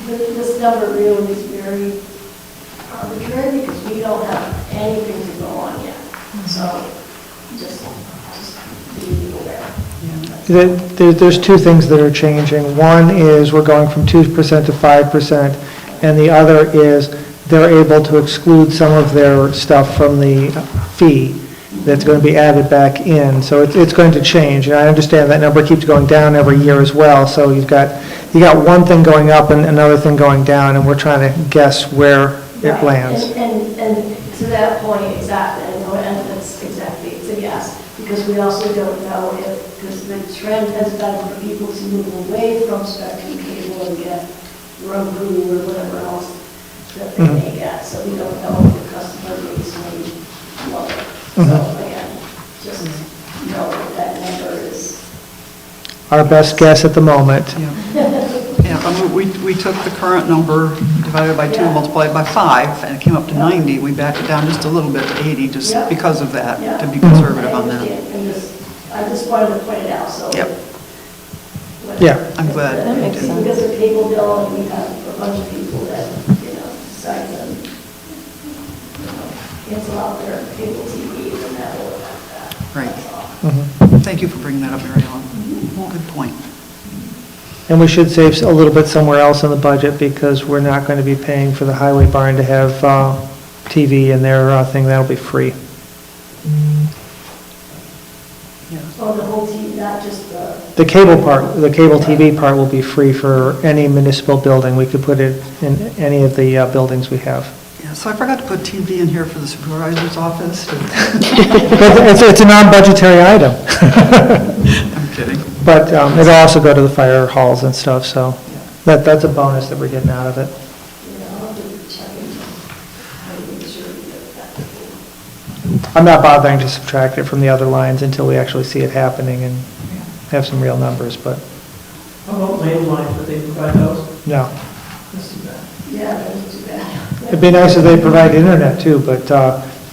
this number really is very arbitrary because we don't have anything to go on yet. So just be aware. There's two things that are changing. One is we're going from 2% to 5%, and the other is they're able to exclude some of their stuff from the fee that's going to be added back in. So it's going to change, and I understand that number keeps going down every year as well. So you got one thing going up and another thing going down, and we're trying to guess where it Right. lands. And to that point, exactly, I know, and that's exactly, it's a yes, because we also don't know if, because the trend has been for people to move away from Spectrum Cable and get Roku or whatever else that they may get, so we don't know if the customer base may love it. So again, just know that number is. Our best guess at the moment. Yeah, we took the current number, divided by 2, Yeah. multiplied by 5, and it came up to 90. We backed it down just a little bit to 80, just Yeah. because of that, Yeah. to be conservative on that. I just wanted to point it out, so. Yep. Yeah. I'm glad That you makes did. sense. Because of cable bill, and we have a bunch of people that, decide to, cancel out their cable TV, and that will affect that. Right. That's all. Thank you for bringing that up, Mary Ellen. Good point. And we should save a little bit somewhere else in the budget because we're not going to be paying for the highway barn to have TV in their thing. That'll be free. Oh, the whole team, not just the, The cable part, the cable TV part will be free for any municipal building. We could put it in any of the buildings we have. Yeah, so I forgot to put TV in here for the supervisor's office. But it's a non-budgetary item. I'm kidding. But it'll also go to the fire halls and stuff, so that's a bonus that we're getting out of it. I'll have to check into how to make sure we get that. I'm not bothering to subtract it from the other lines until we actually see it happening and have some real numbers, but How about landlines, would they provide those? no. That's too bad. Yeah, that was too bad. It'd be nice if they provide internet too, but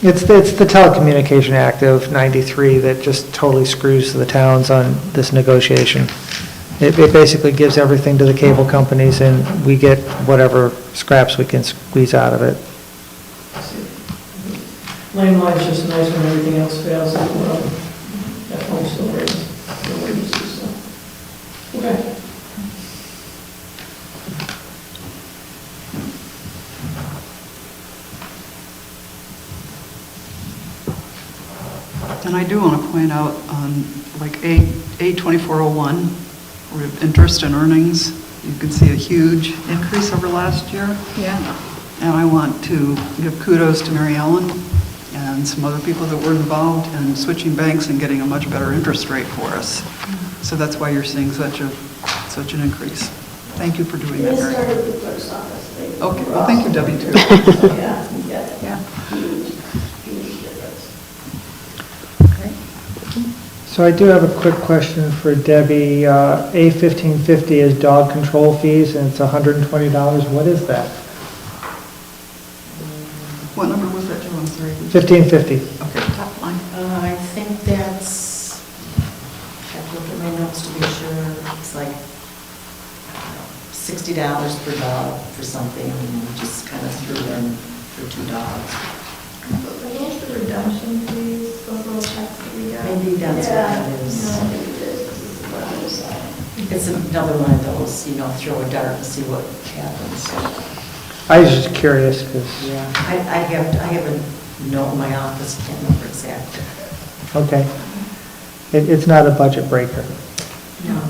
it's the Telecommunication Act of '93 that just totally screws the towns on this negotiation. It basically gives everything to the cable companies and we get whatever scraps we can squeeze out of it. I see. Landline's just nice when everything else fails, and that phone still rings, still rings, so. Okay. And I do want to point out on like A2401, where we have interest and earnings, you can see a huge increase over last year. Yeah. And I want to give kudos to Mary Ellen and some other people that were involved in switching banks and getting a much better interest rate for us. So that's why you're seeing such an increase. Thank you for doing that, They Mary. started with the clerk's office. They Okay, were well, thank you, awesome. Debbie, too. Yeah, you get it. Yeah. Huge, huge difference. So I do have a quick question for Debbie. A1550 is dog control fees and it's $120. What is that? What number was that, Joe? I'm sorry. 1550. Okay, top line. I think that's, I have to look at my notes to be sure, it's like $60 per dog for something, and we just kind of threw in for 2 dogs. What's the redemption fees, those little checks that we get? Maybe that's what that is. No, maybe it is. This is what I decided. It's another one of those, throw a dart and see what happens. I was just curious because, Yeah, I have a note in my office, can't remember exactly. okay. It's not a budget breaker. No.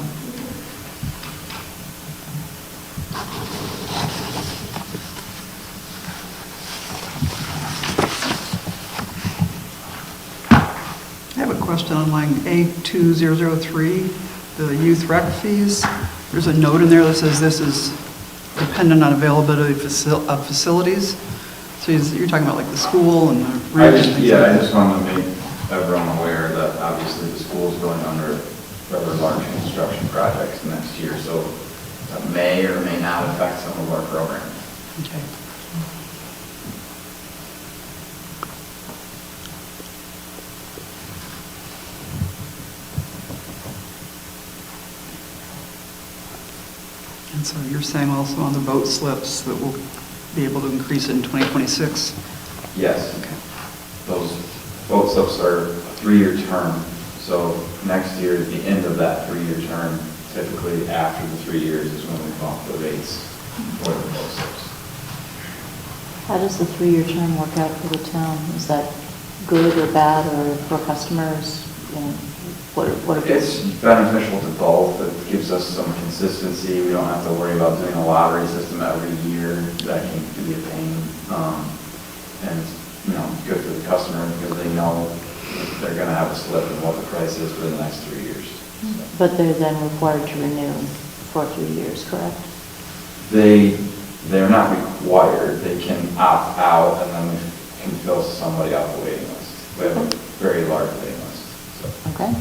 I have a question on line A2003, the youth rec fees. There's a note in there that says this is dependent on availability of facilities. So you're talking about like the school and the rink and things like I that? just want to make everyone aware that obviously the school's going under rather large construction projects next year, so that may or may not affect some of our programs. Okay. And so you're saying also on the boat slips that we'll be able to increase it in 2026? Yes, Okay. those boat slips are a 3-year term, so next year, at the end of that 3-year term, typically after the 3 years is when we bump the rates for the boat slips. How does the 3-year term work out for the town? Is that good or bad, or for customers? What are It's beneficial to both. It gives us some consistency. We don't have to worry about doing a lottery system every year. That can be a pain. And it's, good for the customer because they know that they're going to have a slip and what the price is for the next 3 years. But they're then required to renew for 3 years, correct? They're not required. They can opt out and then we can fill somebody off the waiting list. We have a very large waiting list. So. Okay.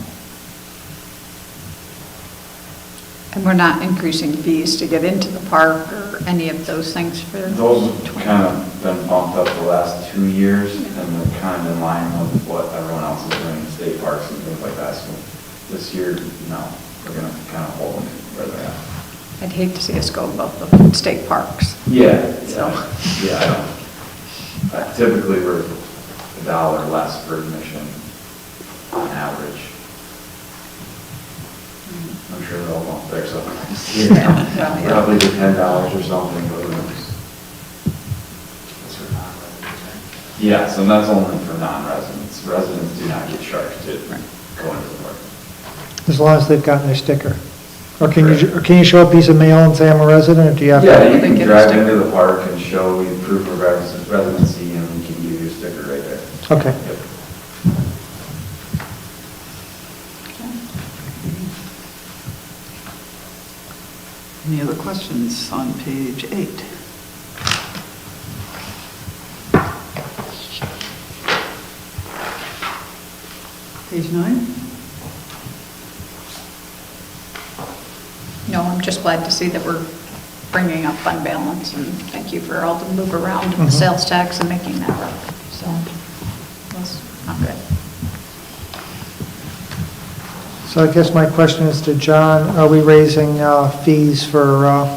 And we're not increasing fees to get into the park or any of those things for... Those have kind of been bumped up the last 2 years, and they're kind of in line with what everyone else is doing in state parks and things like that. So this year, no, we're going to kind of hold them where they're at. I'd hate to see us go above the state parks. Yeah, So. I don't. Typically, we're $1 less per admission on average. I'm sure they'll go up there, so. Probably the $10 or something, but yes, and that's only for non-residents. Residents do not get charged to go into the park. As long as they've gotten their sticker. Or can you show a piece of mail and say I'm a resident, or do you have to? Yeah, you can drive into the park and show you proof of residency, and we can give you your sticker right there. Okay. Yep. Any other questions on page 8? Page 9? No, I'm just glad to see that we're bringing up fund balance, and thank you for all the move around and the sales tax and making that work. So, that's not good. So I guess my question is to John, are we raising fees for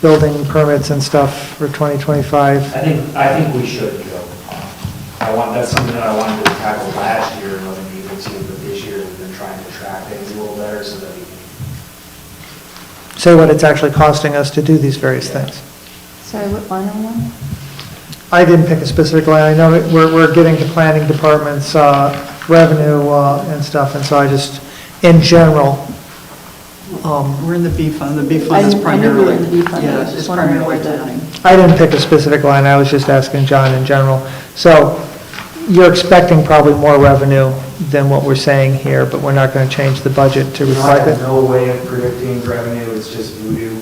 building permits and stuff for 2025? I think we should go. That's something that I wanted to tackle last year and wasn't able to, but this year we've been trying to track things a little better so that we can. Say what it's actually costing us to do these various things. Sorry, what line on one? I didn't pick a specific line. I know that we're getting to planning department's revenue and stuff, and so I just, in general, We're in the B fund. The B fund is I knew we primarily. were in the B fund. I Yeah, was just it's wondering primarily where the- planning. I didn't pick a specific line. I was just asking John in general. So you're expecting probably more revenue than what we're saying here, but we're not going to change the budget to I reflect have it? no way of predicting revenue, it's just voodoo.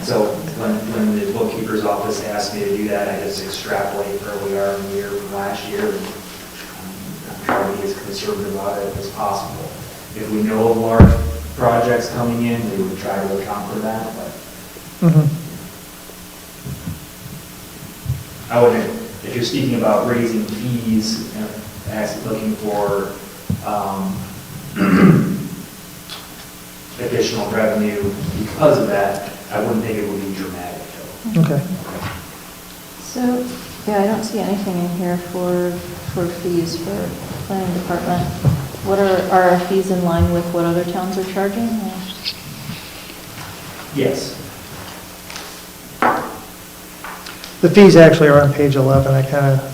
So when the bookkeeper's office asked me to do that, I just extrapolate where we are in the year from last year. And I'm trying to be as conservative about it as possible. If we know of large projects coming in, we would try to account for that, but Mhm. I wouldn't, if you're speaking about raising fees, looking for additional revenue because of that, I wouldn't think it would be dramatic. Okay. So, yeah, I don't see anything in here for fees for planning department. What are our fees in line with what other towns are charging? Yes. The fees actually are on page 11. I kind of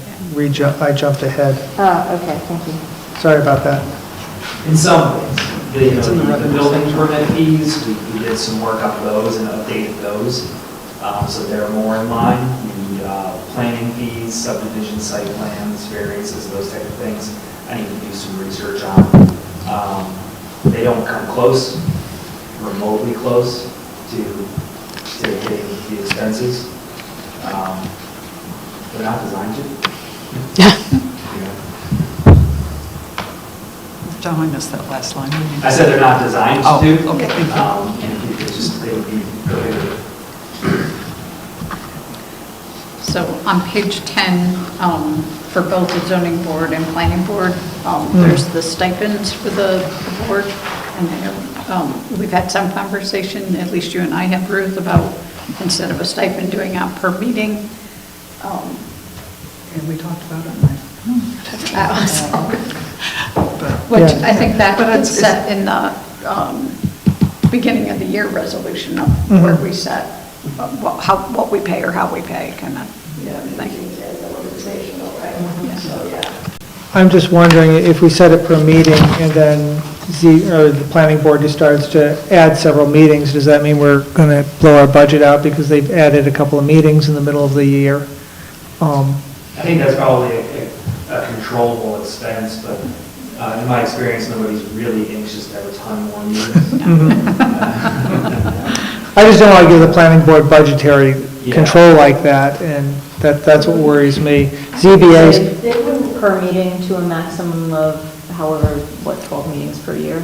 I jumped ahead. Okay, thank you. Sorry about that. In some ways, It's in the the revenue building section. permit fees, we did some work on those and updated those, so they're more in line. The planning fees, subdivision site plans, variances, those type of things, I need to do some research on. They don't come close, remotely close to hitting the expenses. They're not designed to. Yeah. John, I missed that last line. I said they're not designed Oh, to. okay, thank you. And it's just, they would be prohibited. So on page 10, for both the zoning board and planning board, there's the stipends for the board. And I know, we've had some conversation, at least you and I have, Ruth, about instead of a stipend doing out per meeting. And we talked about it. Which Yeah. I think that But was it's- set in the beginning of the year resolution of where we set what we pay or how we pay, kind of thing. I'm just wondering if we set it per meeting and then the planning board just starts to add several meetings, does that mean we're going to blow our budget out because they've added a couple of meetings in the middle of the year? I think that's probably a controllable expense, but in my experience, nobody's really anxious to have a ton more meetings. I just don't want to give the planning board budgetary Yeah. control like that, and that's what worries me. ZBA's, They wouldn't per meeting to a maximum of however, 12 meetings per year?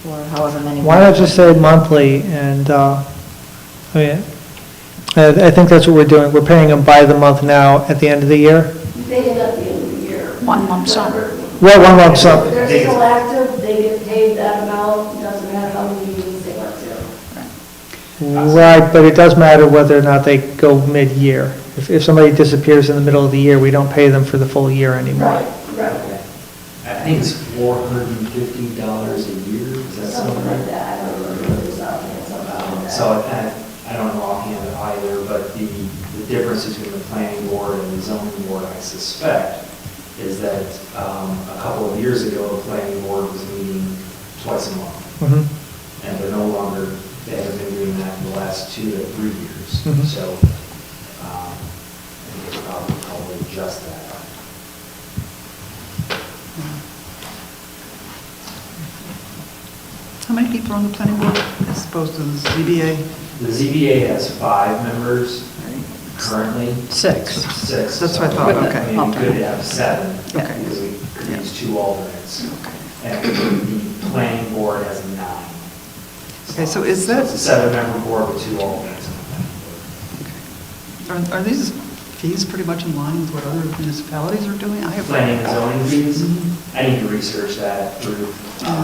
Or however many? why not just say monthly, and, I think that's what we're doing, we're paying them by the month now at the end of the year? They get at the end of the year. One lump sum. Well, one lump sum. They're still active, they get paid that amount, doesn't matter how many meetings they went to. Right, but it does matter whether or not they go mid-year. If somebody disappears in the middle of the year, we don't pay them for the full year anymore. Right. I think it's $450 a year, is that Something something like right? that, I don't remember what it was offhand, something like that. So I don't know offhand either, but the difference between the planning board and the zoning board, I suspect, is that a couple of years ago, the planning board was meeting twice a month. Mhm. And they're no longer, they haven't been doing that in the last 2 to 3 years. Mhm. So I think they probably adjust that. How many people are on the planning board as opposed to the ZBA? The ZBA has 5 members Right. currently. Six. 6. That's what I thought, So, okay. I mean, we could have 7, Okay. because we could Yeah. use 2 alternates. Okay. And the planning board has 9. Okay, so is that- It's a 7-member board with 2 alternates. Are these fees pretty much in line with what other municipalities are doing? I have. Planning and zoning fees, I need to research that through.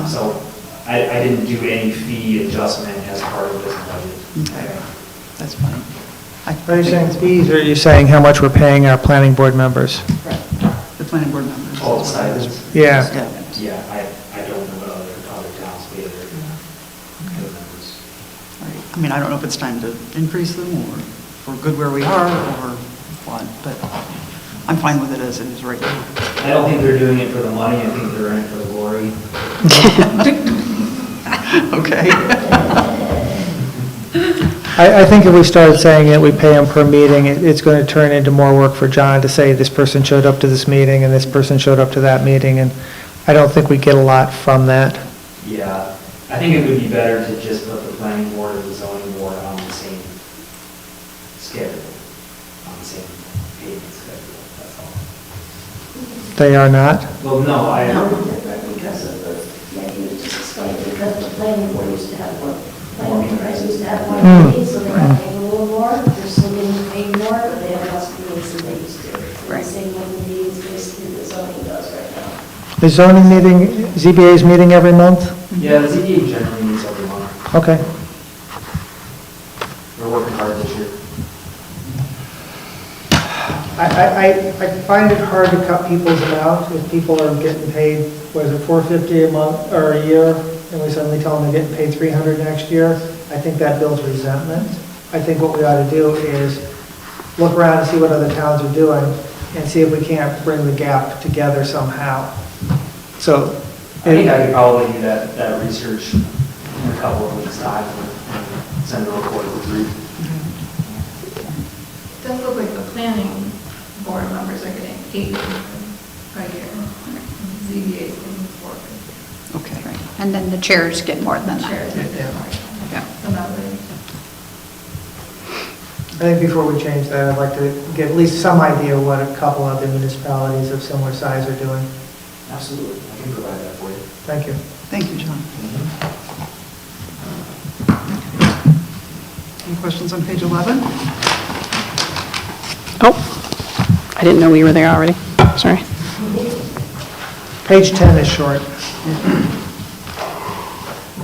So I didn't do any fee adjustment as part of this budget. Okay, that's fine. Are you saying fees, or are you saying how much we're paying our planning board members? The planning board members. All the stipends? Yeah. Yeah, I don't know what other towns pay their members. Right. I mean, I don't know if it's time to increase them or for good where we are or what, but I'm fine with it as it is right now. I don't think they're doing it for the money, I think they're in it for the glory. Okay. I think if we started saying that we pay them per meeting, it's going to turn into more work for John to say this person showed up to this meeting and this person showed up to that meeting, and I don't think we get a lot from that. Yeah, I think it would be better to just put the planning board and the zoning board on the same schedule, on the same payment schedule, that's all. They are not? Well, no, I, No, different because of the, like you just explained, because the planning board used to have one, planning board used to have one meeting, so they got paid a little more, they're still getting paid more, but they have less meetings than they used to. They're the same with the meetings basically the zoning does right now. The zoning meeting, ZBA's meeting every month? yeah, the ZBA generally meets every month. Okay. We're working hard this year. I find it hard to cut people's amount if people are getting paid, what is it, $450 a month or a year, and we suddenly tell them they're getting paid $300 next year. I think that builds resentment. I think what we ought to do is look around and see what other towns are doing and see if we can't bring the gap together somehow. So, I think I could probably do that research in a couple of weeks' time and send a report to the group. It does look like the planning board members are getting 80 a year. ZBA is getting 4. Okay. Right. And then the chairs get more than that. Chairs are getting more. Yeah. So that way, I think before we change that, I'd like to get at least some idea of what a couple other municipalities of similar size are doing. Absolutely, I can provide that for you. Thank you. Thank you, John. Any questions on page 11? Oh, I didn't know we were there already. Sorry. Page 10 is short.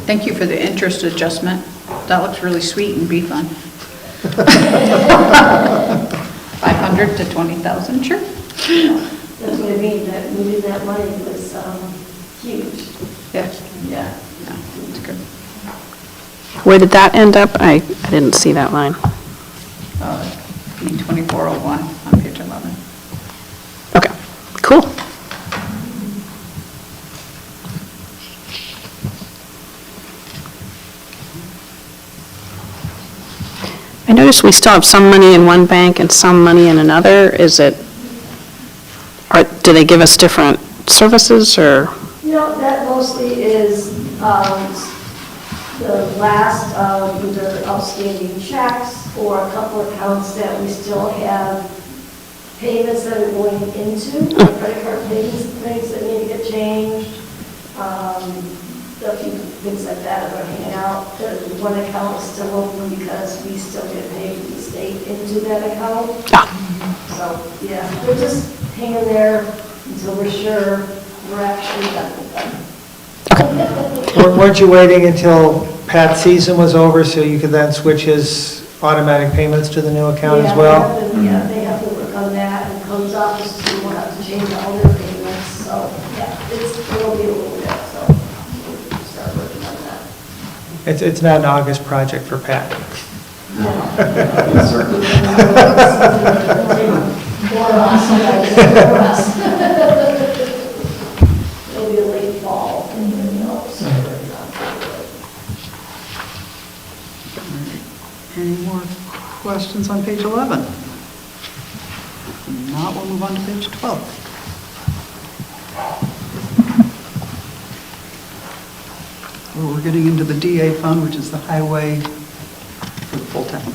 Thank you for the interest adjustment. That looks really sweet and be fun. 500 to 20,000, sure. That's what I mean, that moving that money was huge. Yeah, Yeah. that's good. Where did that end up? I didn't see that line. 2401 on page 11. Okay, cool. I noticed we still have some money in one bank and some money in another. Is it, or do they give us different services, or? You know, that mostly is the last of either outstanding checks or a couple of accounts that we still have payments that are going into, like credit card payments, things that need to get changed. A few things like that are hanging out. The one account is still open because we still get paid from the state into that account. So, yeah, we're just hanging there until we're sure we're actually done with them. Weren't you waiting until Pat's season was over so you could then switch his automatic payments to the new account as well? Yeah, they have to work on that, and comes up, will have to change all their payments, so, yeah, It's not an August project for Pat. Certainly. More us, more us. It'll be a late fall, anybody else? Any more questions on page 11? If not, we'll move on to page 12. Where we're getting into the DA fund, which is the highway for the full town.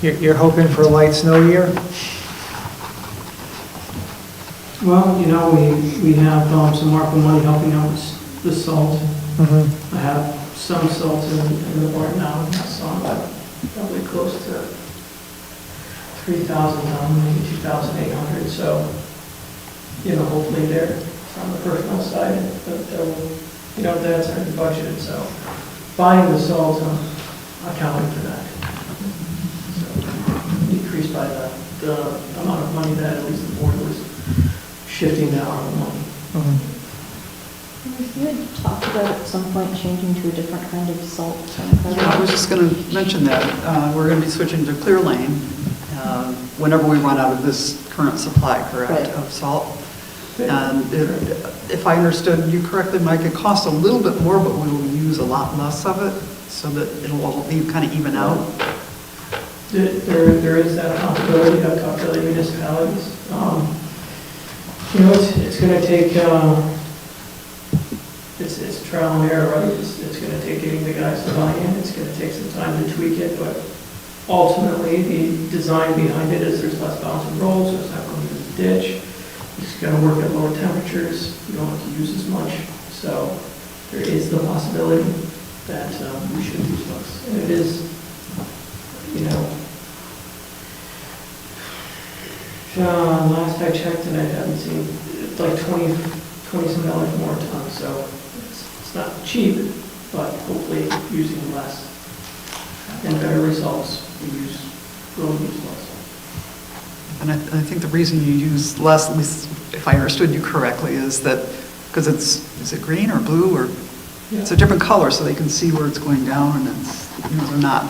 You're hoping for a light snow year? Well, we have some ARPA money helping out with the salt. Mm-hmm. I have some salt in the barn now, and that's probably close to 3,000 tons, maybe 2,800. So, hopefully there on the personal side, that's already budgeted. So, buying the salt, accounting for that. So, decreased by the amount of money that at least the board was shifting the ARPA money. Mm-hmm. You had talked about at some point changing to a different kind of salt. Yeah, I was just going to mention that. We're going to be switching to Clear Lane whenever we run out of this current supply, correct, Right. of salt. And if I understood you correctly, Mike, it costs a little bit more, but we will use a lot less of it so that it'll all be kind of even out. There is that possibility. I've talked to other municipalities. It's going to take, it's trial and error, right? It's going to take getting the guys to buy in. It's going to take some time to tweak it, but ultimately the design behind it is there's less bounce and rolls, so it's not going to use the ditch. It's going to work at lower temperatures. You don't have to use as much. So there is the possibility that we should use less. And it is, last I checked and I haven't seen, it's like $20 some more a ton. So it's not cheap, but hopefully using less and better results, we'll use less. And I think the reason you use less, at least if I understood you correctly, is that because is it green or blue or it's a different color so they can see where it's going down and it's, they're not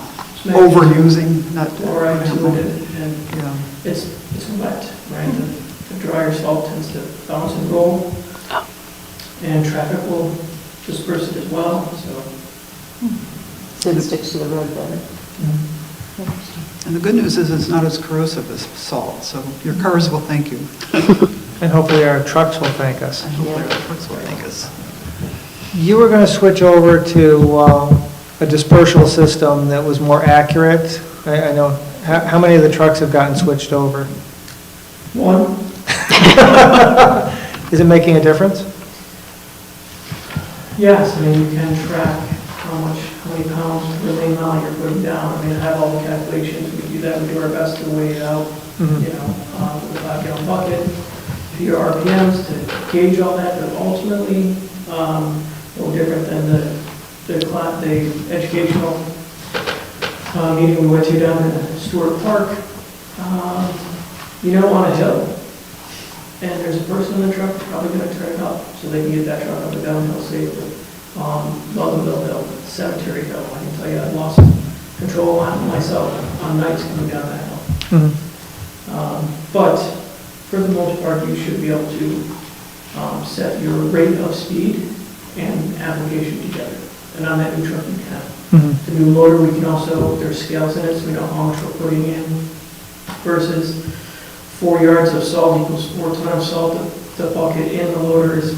overusing, not. Fluoride to it, and Yeah. it's wet, right? The drier salt tends to bounce and roll, and traffic will disperse it as well, so. So it sticks to the road better. Interesting. And the good news is it's not as corrosive as salt, so your cars will thank you. And hopefully our trucks will thank us. And hopefully our trucks will thank us. You were going to switch over to a dispersal system that was more accurate. I know, how many of the trucks have gotten switched over? One, Is it making a difference? yes, I mean, you can track how many pounds per lane mile you're putting down. I mean, I have all the calculations, we do that, we do our best to weigh it out, Mhm. with a 5-gallon bucket, to your RPMs to gauge all that, but ultimately, a little different than the educational meeting we went to down in Stewart Park, on a hill. And there's a person in the truck probably going to turn it up so they can get that truck up and downhill safely. Loganville Hill, Cemetery Hill, I can tell you I lost control on myself on nights coming down that hill. Mhm. But for the most part, you should be able to set your rate of speed and application together. And on that new truck, you can. Mhm. The new loader, we can also, there's scales in it, so we know how much we're putting in versus 4 yards of salt equals 4 tons of salt. The bucket in the loader is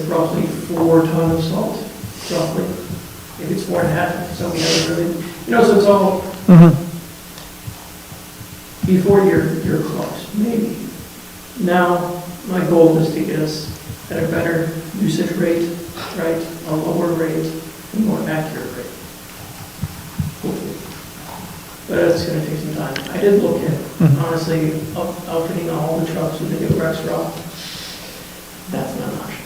roughly 4 tons of salt, roughly. Maybe it's 4.5, so we have really, so it's all, Mhm. before you're close, maybe. Now, my goal is to get us at a better usage rate, right, a lower rate, a more accurate rate. Hopefully. But it's gonna take some time. I did look at, honestly, outfitting all the trucks with the new Rexroth. That's not an option.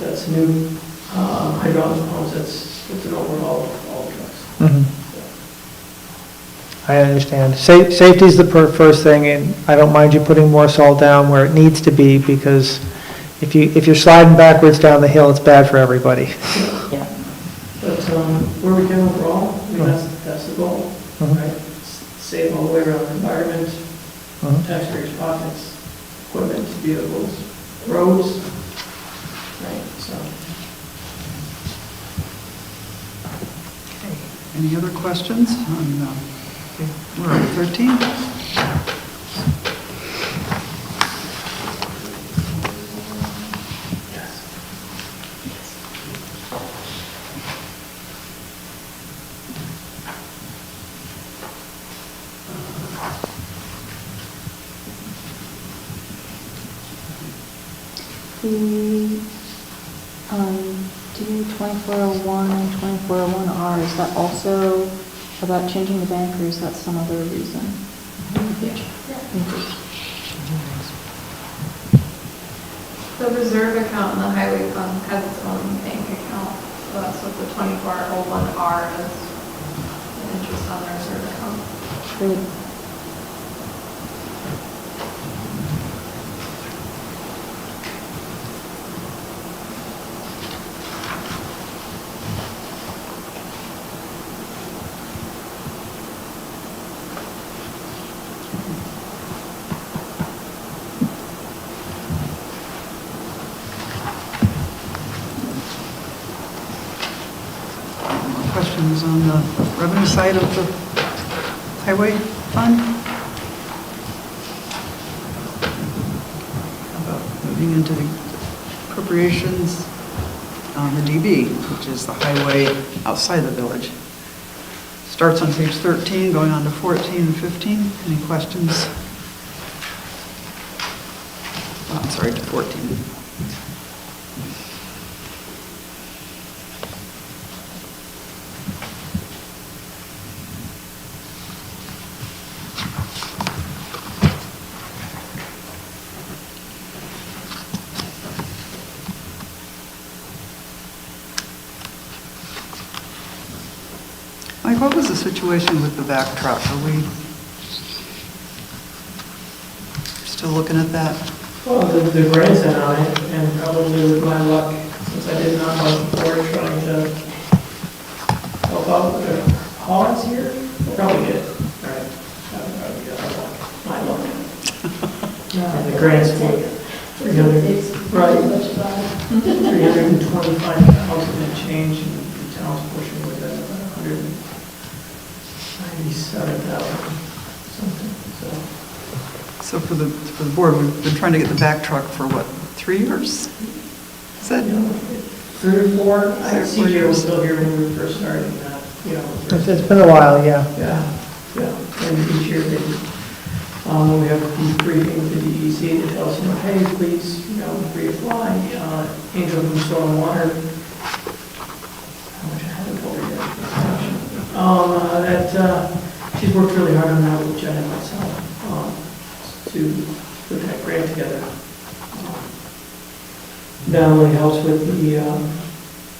That's new hydraulic pumps, it's an overhaul of all the trucks. I understand. Safety's the first thing, and I don't mind you putting more salt down where it needs to be, because if you're sliding backwards down the hill, it's bad for everybody. Yeah. But where we can overall, I mean, that's the goal, right? Save all the way around the environment, taxpayers' pockets, equipment, vehicles, roads, right, so. Any other questions on, we're on 13? The, do 2401 and 2401R, is that also about changing the bank, or is that some other reason? The reserve account in the highway fund has its own bank account, so that's what the 2401R is, the interest on the reserve account. Great. Questions on the revenue side of the highway fund? How about moving into the appropriations on the DB, which is the highway outside the village? Starts on page 13, going on to 14 and 15. Any questions? Oh, I'm sorry, to 14. Mike, what was the situation with the vac truck? Are we still looking at that? Well, the grants in on it, and probably with my luck, since I did not much before trying to help out with the hogs here, we'll probably get it. All right, that'll probably get our luck, my luck. And the grants for 325,000 and change, and the town's portion was at 197,000 something, so. So for the board, we've been trying to get the back truck for what, 3 years? Is that? 3 or 4, I think CJ was still here when we first started that, you know. It's been a while, yeah. Yeah, and each year they, we have a briefing with the DEC, they tell us, hey, please, reapply, Angel from Soil and Water. How much I haven't told her yet. She's worked really hard on that with Jen and myself, to put that grant together. Not only helps with the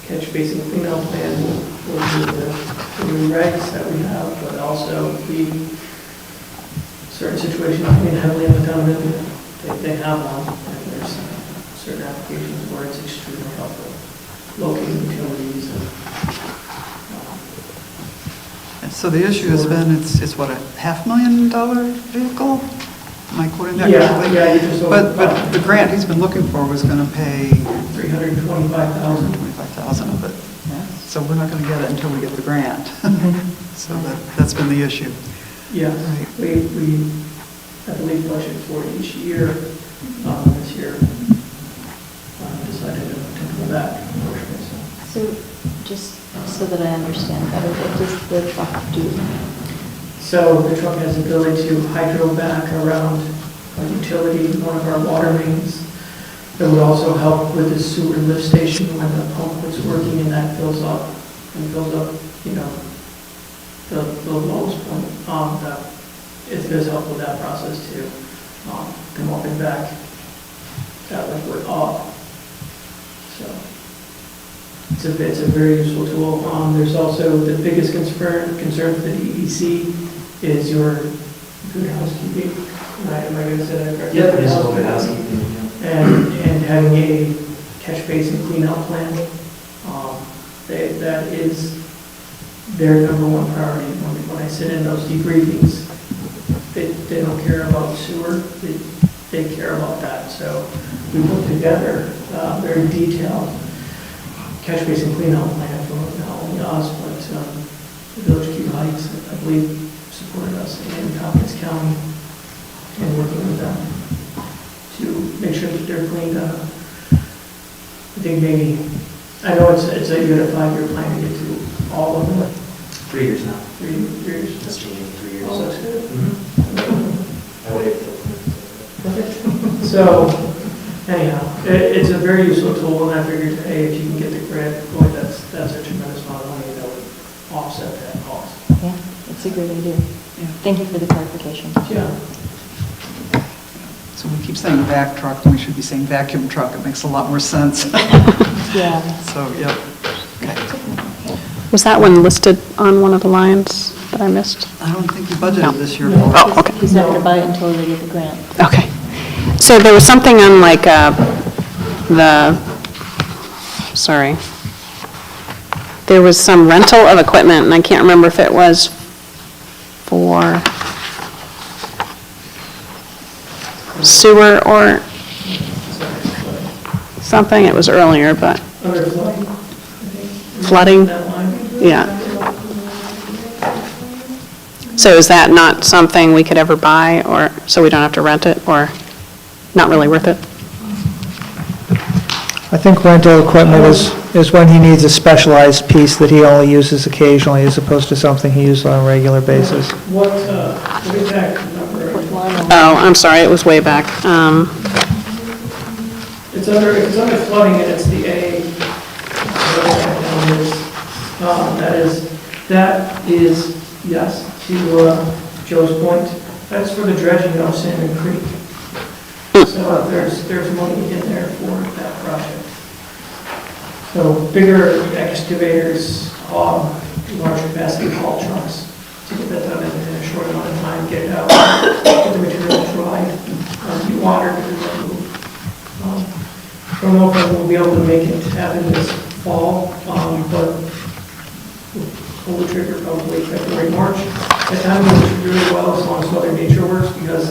catch basin cleanout plan, for the new regs that we have, but also the certain situations, heavily on the town, they have one, and there's certain applications where it's extremely helpful, locating utilities. So the issue has been, it's what, a $500,000 vehicle? Am I quoting that correctly? Yeah, you just. But the grant he's been looking for was going to pay $325,000 of it. So we're not going to get it until we get the grant. So that's been the issue. Yeah, Right. we, I believe, budget for each year, this year, decided to go back, unfortunately, so. So, just so that I understand better, what does the truck do? So the truck has the ability to hydro back around a utility, one of our water mains, It would also help with the sewer lift station when the pump was working and that fills up, you know, the lowest point. That it does help with that process too. Come up and back that liquid up. So it's a very useful tool. There's also the biggest concern for the DEC is your good housekeeping. Am I going to say that correctly? Yep, it is good housekeeping. And having a catch basin cleanout plan. That is their number one priority. When I sit in those debriefings, they don't care about sewer, they care about that. So we put together a very detailed catch basin cleanout plan for not only us, but the Village of Cuba Heights, I believe, supported us in Tompkins County and working with them to make sure that they're cleaned up. I think maybe, I know it's you had a 5-year plan to get to all of them. 3 years now. 3 years. That's changing 3 years. Oh, that's good. I waited Perfect. So, anyhow, it's a very useful tool, and I figured, hey, if you can get the grant, boy, that's a tremendous amount of money that would offset that cost. Yeah, it's a great idea. Thank you for the clarification. Yeah. So we keep saying vac truck, and we should be saying vacuum truck. It makes a lot more sense. Yeah. So, yep. Okay. Was that one listed on one of the lines that I missed? I don't think you budgeted No. this year No. for it. Oh, okay. He's not going to buy it until they get the grant. Okay. So there was something on like there was some rental of equipment, and I can't remember if it was for sewer or something. It was earlier, but Under flooding, I think. Flooding? That line. yeah. So is that not something we could ever buy, or so we don't have to rent it, or not really worth it? I think rental equipment is when he needs a specialized piece that he only uses occasionally, as opposed to something he uses on a regular basis. What exact number? What line? Oh, I'm sorry, it was way back. It's under flooding, and it's the A. That is, yes, to Joe's point, that's for the dredging of Salmon Creek. So there's money in there for that project. So bigger excavators, large capacity haul trucks, to get that done in a short amount of time, get it out, get the material dried, be watered, and then moved. I don't know if we'll be able to make it happen this fall, but we'll pull the trigger probably February, March. That time goes really well as long as Mother Nature works, because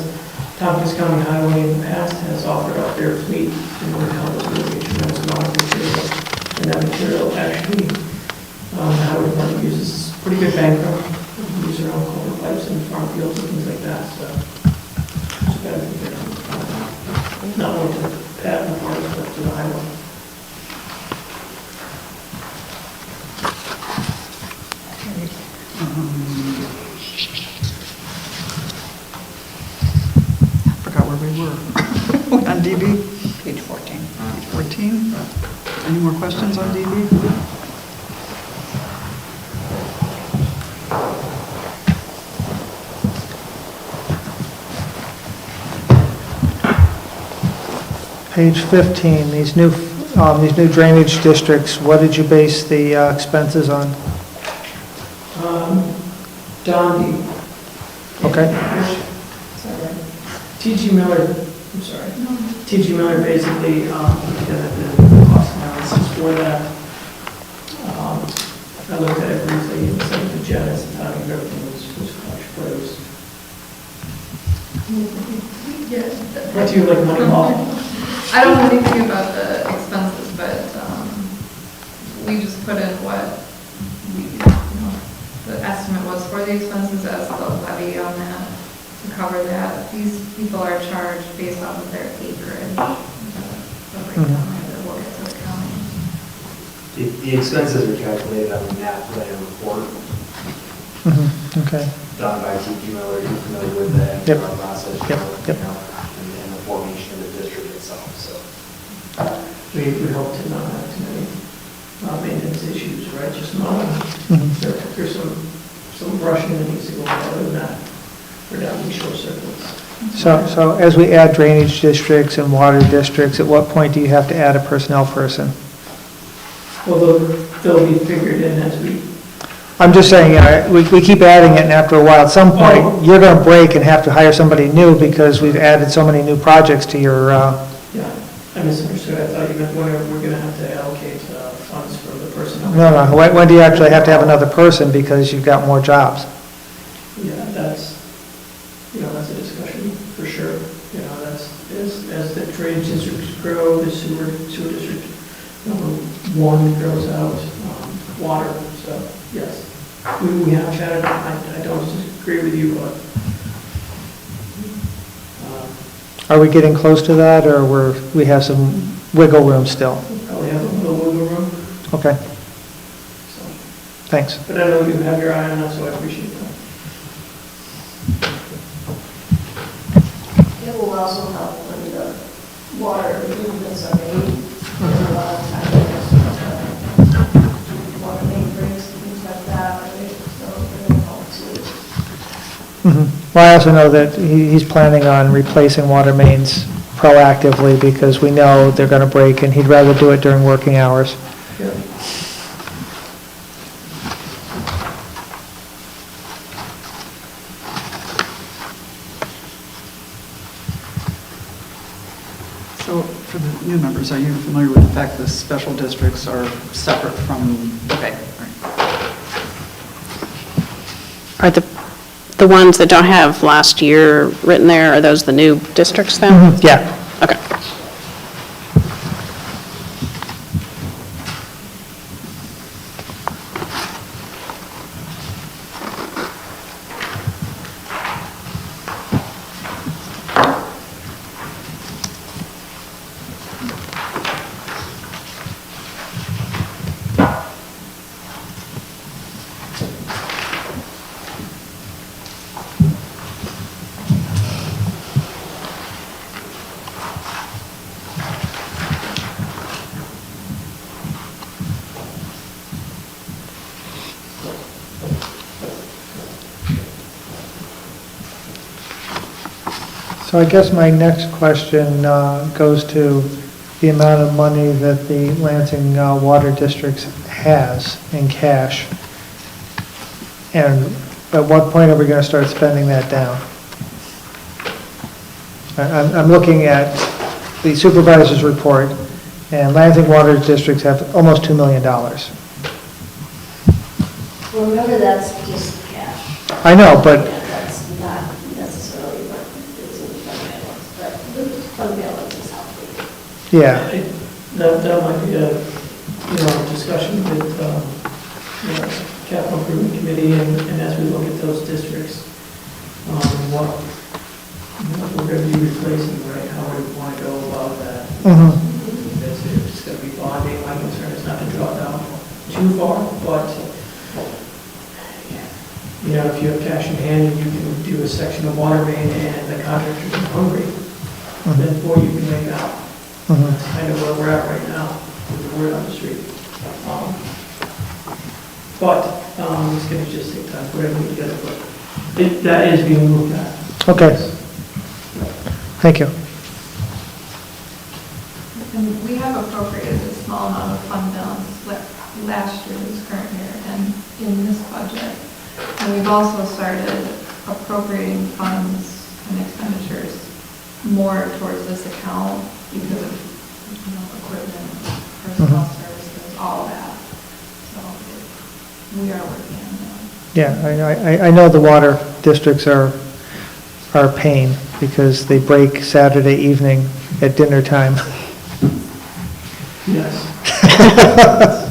Tompkins County Highway in the past has offered up their fleet in order to help us with a tremendous amount of material. And that material actually, the highway department uses pretty good bankroll. We use our own culvert pipes and farm fields and things like that, so. It's a benefit there. Not only to Pat and Mark, but to the highway. Forgot where we were. On DB? Page 14. Page 14. Any more questions on DB? Page 15, these new drainage districts, what did you base the expenses on? Dondi. Okay. T.G. Miller, I'm sorry. T.G. Miller basically, together the cost analysis for that. I looked at it briefly and said the Janice and timing of everything was flush, but it was. What do you like, money ball? I don't know anything about the expenses, but we just put in what the estimate was for the expenses as the levy on that, to cover that. These people are charged based off of their acreage. The breakdown that will get to the county. The expenses are calculated on the map plan report Okay. done by T.G. Miller. You're familiar with the Yep. process, Yep. and the formation of the district itself, so. we hope to not have too many maintenance issues, right? Just mowing. Mhm. There's some brushing that needs to go on, other than that, we're down to short circuits. So as we add drainage districts and water districts, at what point do you have to add a personnel person? Well, they'll be figured in as we, I'm just saying, we keep adding it, and after a while, at some point, you're going to break and have to hire somebody new because we've added so many new projects to your, yeah, I misunderstood. I thought you meant when we're going to have to allocate funds for the personnel. no, when do you actually have to have another person because you've got more jobs? Yeah, that's a discussion for sure. As the drainage districts grow, the sewer district, one grows out, water, so, yes. We have chatted, I don't disagree with you, but, Are we getting close to that, or we have some wiggle room still? we probably have a little wiggle room, Okay, so. thanks. But I know you have your eye on that, so I appreciate that. It will also help when the water movements are made. There's a lot of time that water main breaks and things like that, right? So it will help too. Well, I also know that he's planning on replacing water mains proactively because we know they're going to break, and he'd rather do it during working hours. Yeah. So for the new members, are you familiar with the fact that special districts are separate from, okay, all right. Are the ones that don't have last year written there, are those the new districts then? Yeah. Okay. So I guess my next question goes to the amount of money that the Lansing Water District has in cash. And at what point are we going to start spending that down? I'm looking at the supervisor's report, and Lansing Water Districts have almost $2 million. Well, remember, that's just cash. I know, but That's not necessarily what is in the fund balance, but the fund balance is healthy. yeah. That might be a, discussion with, capital improvement committee, and as we look at those districts, what we're going to be replacing, right, how we want to go about that. If it's going to be bonding, my concern is not to draw down too far, but, if you have cash in hand and you can do a section of water main and the contractor is hungry, then boy, you can make out. That's kind of where we're at right now, with the word on the street. But it's going to just take time for everything to get it, but that is being looked at. Okay. Thank you. And we have appropriated a small amount of fund balance last year, this current year, and in this budget. And we've also started appropriating funds and expenditures more towards this account because of, equipment, personnel services, all that. So we are working on that. Yeah, I know the water districts are a pain because they break Saturday evening at dinner time. Yes.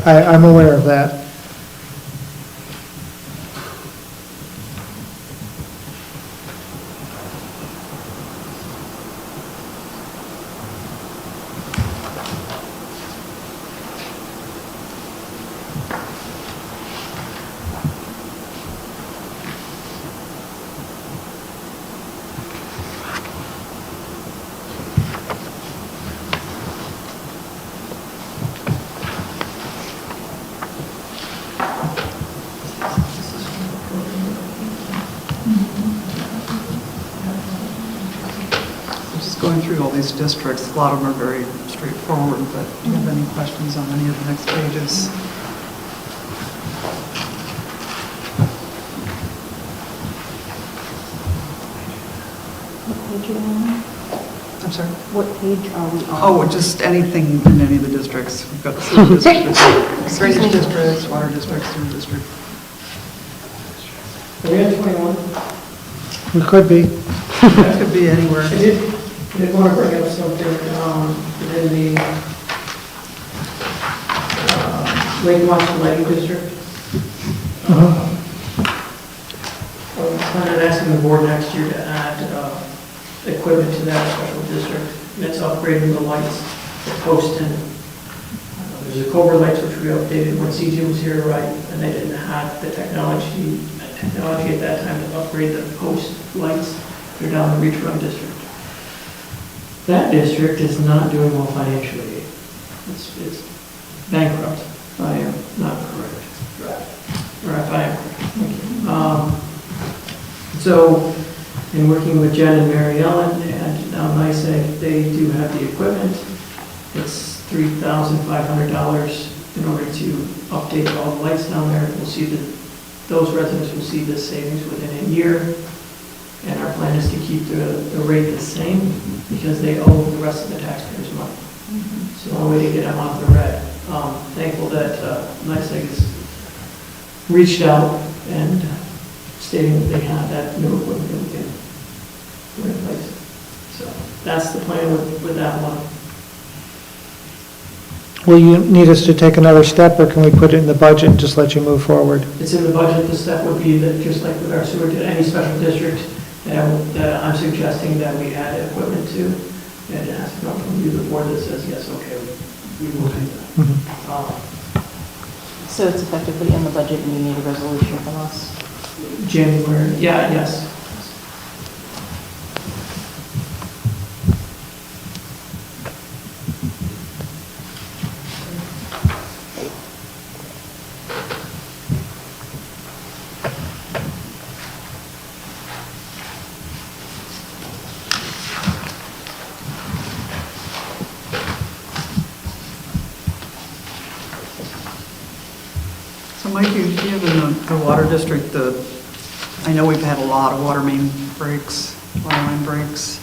I'm aware of that. through all these districts. A lot of them are very straightforward, but do you have any questions on any of the next pages? What page are we on? I'm sorry? What page are we on? Oh, just anything in any of the districts. We've got the sewer districts, drainage districts, water districts, sewer district. Are we at 21? We could be. It could be anywhere. I did want to bring up something within the Lake Washington Lighting District. I'm planning on asking the board next year to add equipment to that special district. And it's upgrading the lights, the post and there's the Cobra lights which we updated when CJ was here, right? And they didn't have the technology at that time to upgrade the post lights. They're down in the Reach Run district. That district is not doing well financially. It's bankrupt. If I am not correct. Or if I am correct. Thank you. So, in working with Jen and Mary Ellen and now NICEAG, they do have the equipment. It's $3,500 in order to update all the lights down there. We'll see those residents will see the savings within a year. And our plan is to keep the rate the same because they owe the rest of the taxpayers money. So the only way to get them off the red. Thankful that NICEAG has reached out and stating that they have that new equipment that we can put in place. So that's the plan with that one. Will you need us to take another step, or can we put it in the budget and just let you move forward? It's in the budget. The step would be that just like with our sewer, any special district that I'm suggesting that we add equipment to, and it has to come from you, the board that says, yes, okay, we will do that. So it's effectively in the budget and you need a resolution from us? January, yes. So Mike, you have in the water district, I know we've had a lot of water main breaks, water line breaks.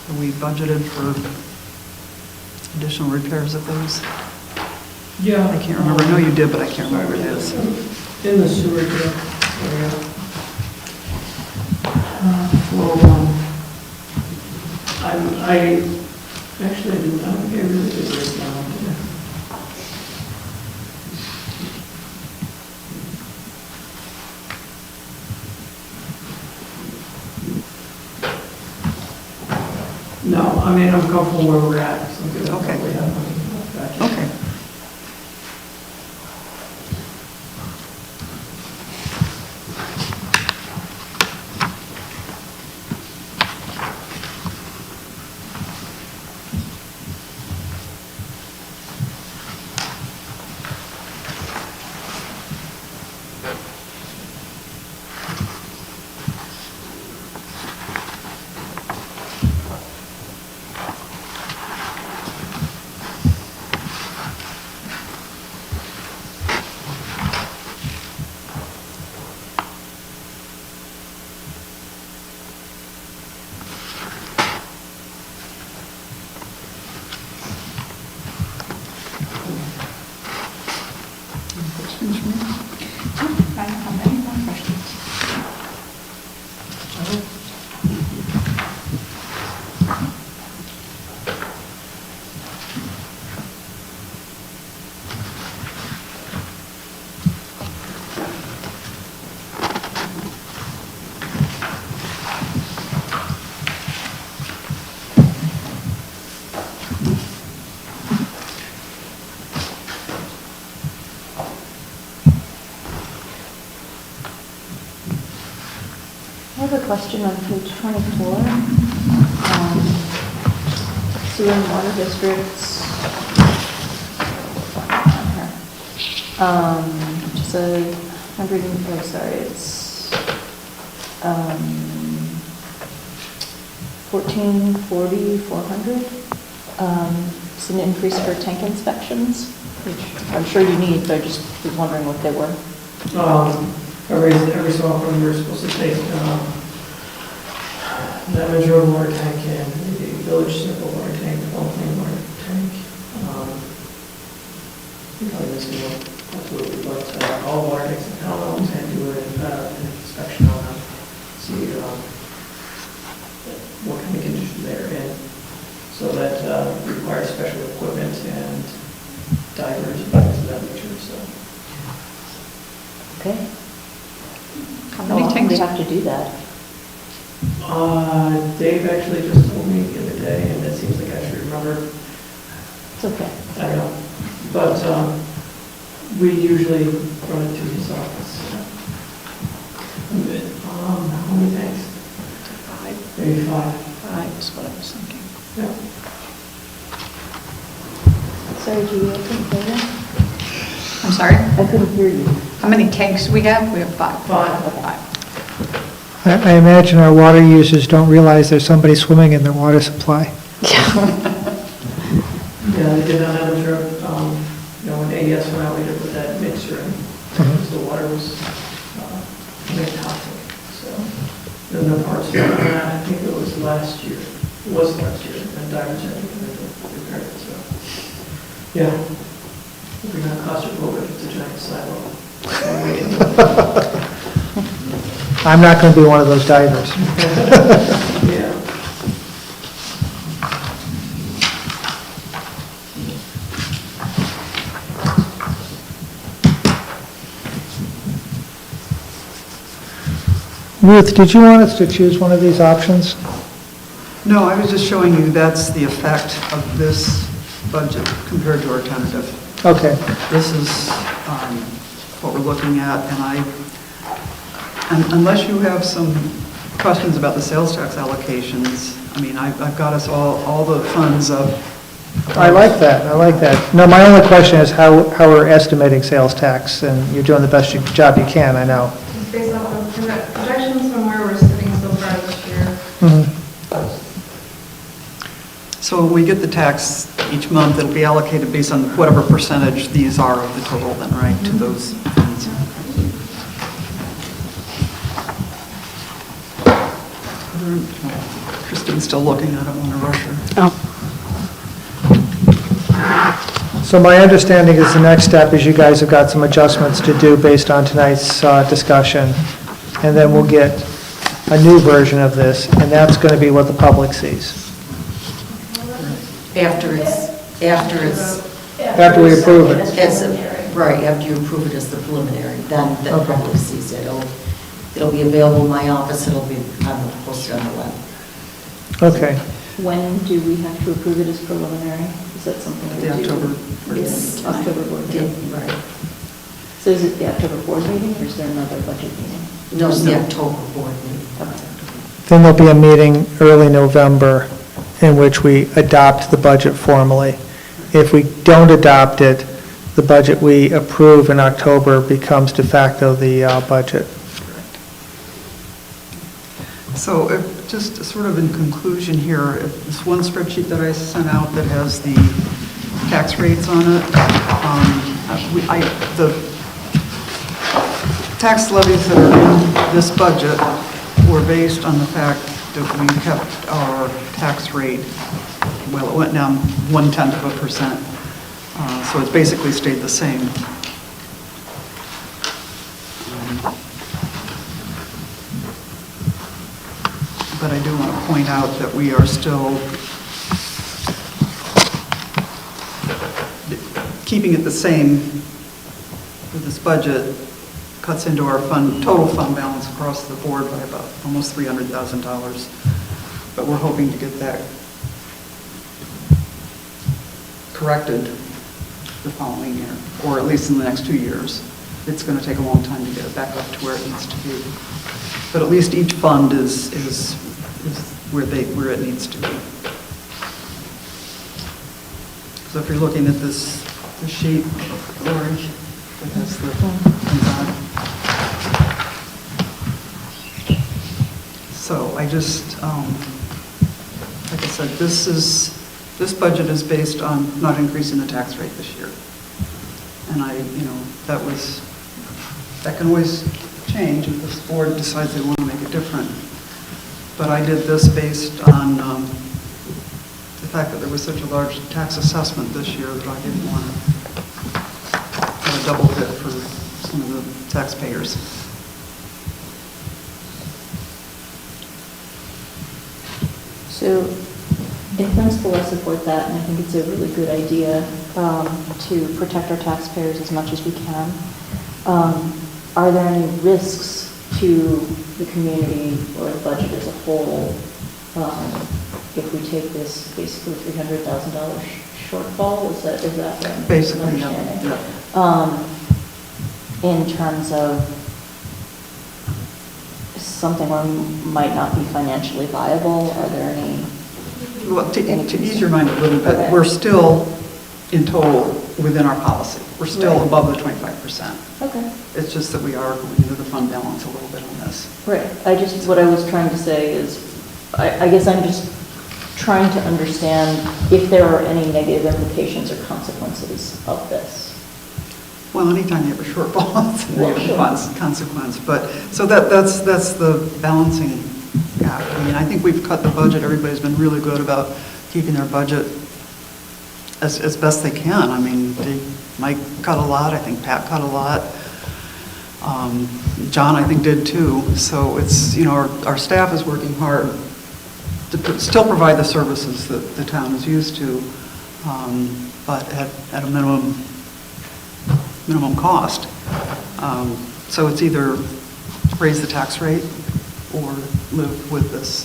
Have we budgeted for additional repairs of those? Yeah. I can't remember. I know you did, but I can't remember what it is. In the sewer area. I actually do not think I really did break down today. No, I mean, I'm comfortable where we're at. So I'm good. Okay. We have money back in. Okay. I don't have any more questions. I have a question on page 24. Sewer and water districts. Just a 100, oh, sorry, it's 1440, 400. It's an increase for tank inspections, which I'm sure you need, but I just was wondering what they were. Every so often, we're supposed to take, that measure of water tank and the village sample water tank, the clean water tank. You probably missing one, absolutely, but all water tanks in town, always had to do an inspection on them, see what kind of condition they're in. So that requires special equipment and divers and things of that nature, so. Okay. How How many often do tanks? you have to do that? Dave actually just told me the other day, and it seems like I should remember. It's okay. I don't know. But we usually run it to his office. How many tanks? 5. Maybe 5. 5 is what I was thinking. Yeah. Sorry, Judy, I couldn't hear you. I'm sorry? I couldn't hear you. How many tanks we have? We have 5. 5. 5. I imagine our water users don't realize there's somebody swimming in their water supply. Yeah, they did not have a sure, when AES went out, we did put that mixture in, because the water was very toxic, so. There's no parts of that, I think it was last year, and divers had to come in to repair it, so. Yeah, we're not claustrophobic, it's a giant silo. I'm not going to be one of those divers. Yeah. Ruth, did you want us to choose one of these options? No, I was just showing you that's the effect of this budget compared to our tentative. Okay. This is what we're looking at, and unless you have some questions about the sales tax allocations, I mean, I've got us all the funds up. I like that, I like that. No, my only question is how we're estimating sales tax, and you're doing the best job you can, I know. It's based off of projections from where we're sitting so far this year. So when we get the tax each month, it'll be allocated based on whatever percentage these are of the total then, right, to those funds. Kristen's still looking, I don't want to rush her. Oh, So my understanding is the next step is you guys have got some adjustments to do based on tonight's discussion, and then we'll get a new version of this, and that's going to be what the public sees. After we approve it. Right, after you approve it as the preliminary, then the Okay. public sees it. It'll be available in my office, it'll be posted on the web. Okay. When do we have to approve it as preliminary? Is that something we The do? October. It's October board meeting? Right. So is it the October board meeting, or is there another budget meeting? No, it's the October board meeting. Okay. Then there'll be a meeting early November in which we adopt the budget formally. If we don't adopt it, the budget we approve in October becomes de facto the budget. So just sort of in conclusion here, this one spreadsheet that I sent out that has the tax rates on it, the tax levies that are in this budget were based on the fact that we kept our tax rate, well, it went down 0.1%. So it's basically stayed the same. But I do want to point out that we are still keeping it the same with this budget cuts into our total fund balance across the board by about almost $300,000. But we're hoping to get that corrected the following year, or at least in the next 2 years. It's going to take a long time to get it back up to where it needs to be. But at least each fund is where it needs to be. So if you're looking at this sheet, Lori, that has the so I just like I said, this budget is based on not increasing the tax rate this year. And that can always change if this board decides they want to make it different. But I did this based on the fact that there was such a large tax assessment this year that I didn't want to have a double hit for some of the taxpayers. So in principle, I support that, and I think it's a really good idea to protect our taxpayers as much as we can. Are there any risks to the community or the budget as a whole if we take this basically $300,000 shortfall? Is that what I'm Basically, understanding? yeah. In terms of something where might not be financially viable, are there any? Well, to ease your mind a little bit, Okay. we're still in total within our policy. We're still Right. above the 25%. Okay. It's just that we are going into the fund balance a little bit on this. Right. What I was trying to say is, I guess I'm just trying to understand if there are any negative implications or consequences of this. Well, anytime you have a shortfall, it's a Well, negative sure. consequence. But, so that's the balancing act. I mean, I think we've cut the budget. Everybody's been really good about keeping their budget as best they can. I mean, Mike cut a lot. I think Pat cut a lot. John, I think, did too. So it's, our staff is working hard to still provide the services that the town is used to, but at a minimum cost. So it's either raise the tax rate or live with this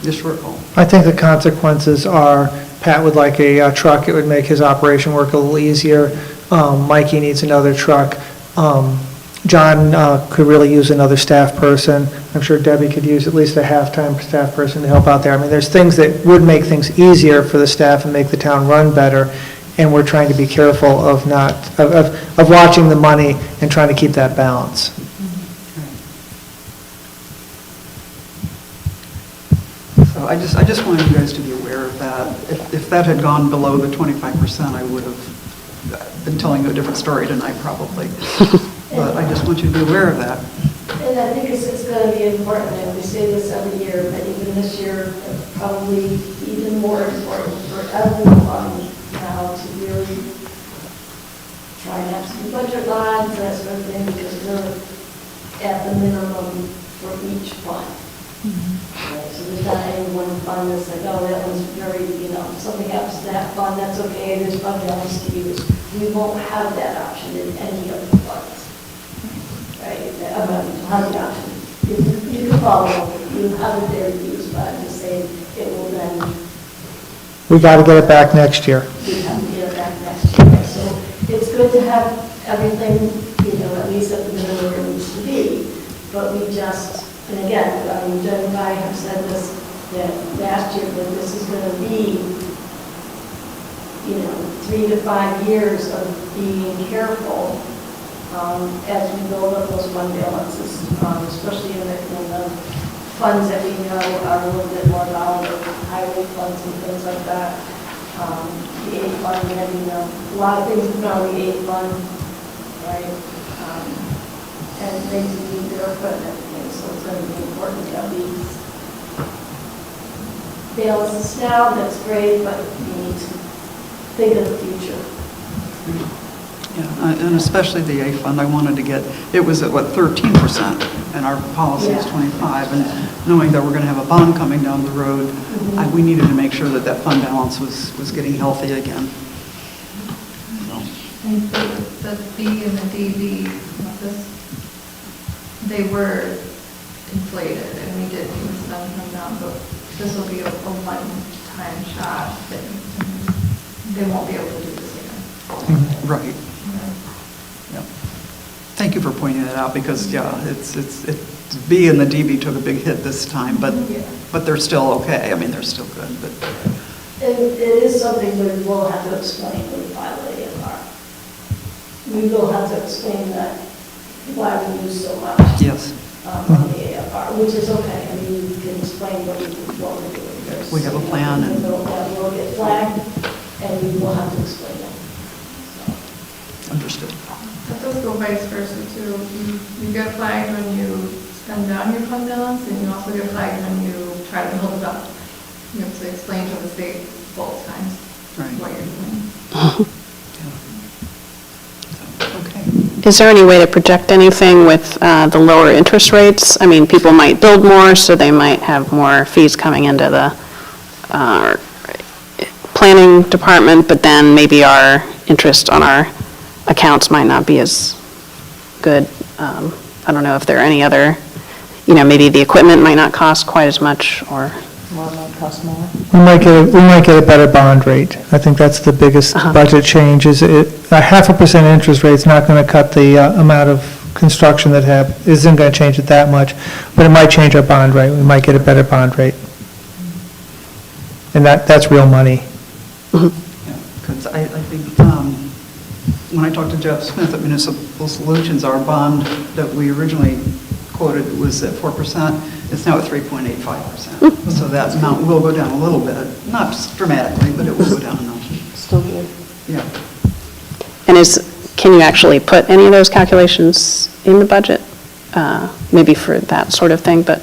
shortfall. I think the consequences are, Pat would like a truck, it would make his operation work a little easier. Mikey needs another truck. John could really use another staff person. I'm sure Debbie could use at least a half-time staff person to help out there. I mean, there's things that would make things easier for the staff and make the town run better, and we're trying to be careful of watching the money and trying to keep that balance. So I just wanted you guys to be aware of that. If that had gone below the 25%, I would have been telling you a different story tonight probably. But I just want you to be aware of that. And I think it's going to be important, and we say this every year, but even this year, probably even more important for everyone now to really try and have some budget lines, that sort of thing, because we're at the minimum for each fund. Right, so there's not any one fund that's like, oh, that one's very, if something happens to that fund, that's okay, there's fund balance to use. We won't have that option in any of the funds. Right, have the option. You can follow, you have it there to use, but I'm just saying it will then, We got to get it back next year. you have to get it back next year. So it's good to have everything, at least at the minimum where it needs to be, but we just, and again, Jen and I have said this, that last year, that this is going to be, 3 to 5 years of being careful as we build up those fund balances, especially in the funds that we know are a little bit more volatile, highway funds and things like that. The aid fund, we have, a lot of things put on the aid fund, right? And things that need their equipment and things, so it's going to be important that we balance this now. That's great, but we need to think of the future. Yeah, and especially the A fund, I wanted to get, it was at 13%, and our policy is 25, and knowing that we're going to have a bond coming down the road, we needed to make sure that fund balance was getting healthy again. And the B and the DB, they were inflated, and we did use them from them, but this will be a one-time shot, that they won't be able to do this again. Right. Yep. Thank you for pointing that out, because, it's B and the DB took a big hit this time, but they're still okay. I mean, they're still good, but. It is something we will have to explain when we file the AFR. We will have to explain that, why we use so much Yes. on the AFR, which is okay. I mean, we can explain what we're doing. we have a plan and. That will get flagged, and we will have to explain it. Understood. That does go vice versa too. You get flagged when you spend down your fund balance, and you also get flagged when you try to build it up. You have to explain to the state both times Right. what you're doing. Okay. Is there any way to project anything with the lower interest rates? I mean, people might build more, so they might have more fees coming into the planning department, but then maybe our interest on our accounts might not be as good. I don't know if there are any other, maybe the equipment might not cost quite as much, or... More might cost more. We might get a better bond rate. I think that's the biggest budget change, is a 0.5% interest rate is not going to cut the amount of construction isn't going to change it that much, but it might change our bond rate. We might get a better bond rate. And that's real money. Because I think, when I talked to Jeff Smith at Municipal Solutions, our bond that we originally quoted was at 4%. It's now at 3.85%. So that amount will go down a little bit, not dramatically, but it will go down enough. Still good. Yeah. And can you actually put any of those calculations in the budget? Maybe for that sort of thing, but...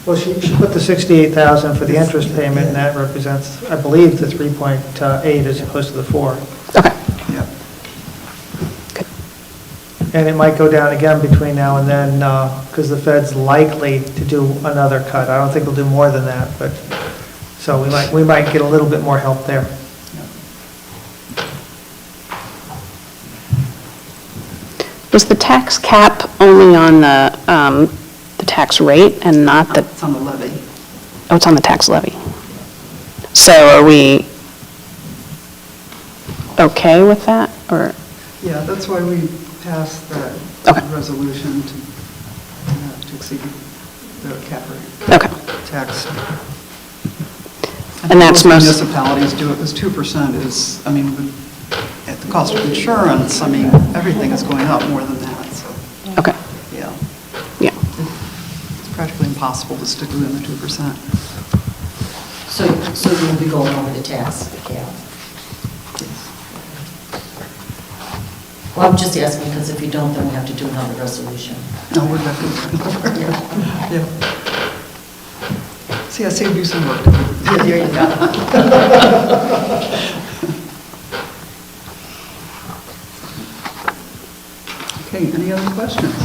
Well, she put the $68,000 for the interest payment, and that represents, I believe, the 3.8 as opposed to the 4. Okay. Yeah. And it might go down again between now and then, because the Fed's likely to do another cut. I don't think they'll do more than that, but, so we might get a little bit more help there. Was the tax cap only on the tax rate and not the... It's on the levy. Oh, it's on the tax levy. So are we okay with that, or? Yeah, that's why we passed that Okay. resolution to exceed the cap rate. Okay. Tax. And that's most... Municipalities do it, because 2% is, I mean, at the cost of insurance, I mean, everything is going up more than that, so, Okay, yeah. yeah. It's practically impossible to stick within the 2%. So you'll be going over the tax cap? Well, I'm just asking, because if you don't, then we have to do another resolution. No, we're definitely, yeah. See, I saved you some work. Yeah, there you go. Okay, any other questions?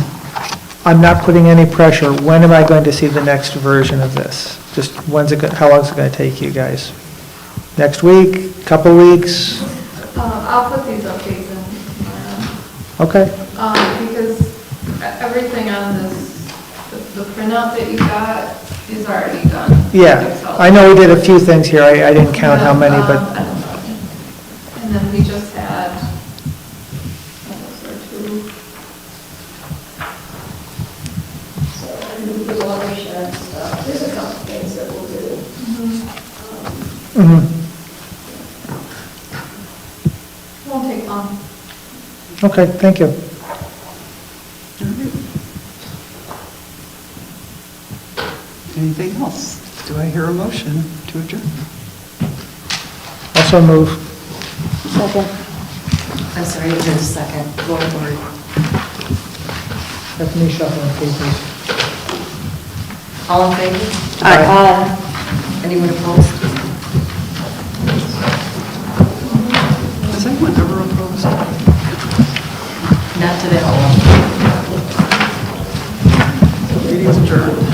I'm not putting any pressure. When am I going to see the next version of this? Just how long is it going to take you guys? Next week? Couple weeks? I'll put these updates in. Okay. Because everything on this, the printout that you got is already done. Yeah, I know we did a few things here. I didn't count how many, but... And then we just had, two. So, and the watershed stuff, there's a couple things that we'll do. Mhm. Won't take long. Okay, thank you. Anything else? Do I hear a motion to adjourn? Also move. Second. I'm sorry, just a second. Lori. That's me shuffling papers. All in favor? Aye. Anyone opposed? Has anyone ever opposed? Not to that one. Meeting's adjourned.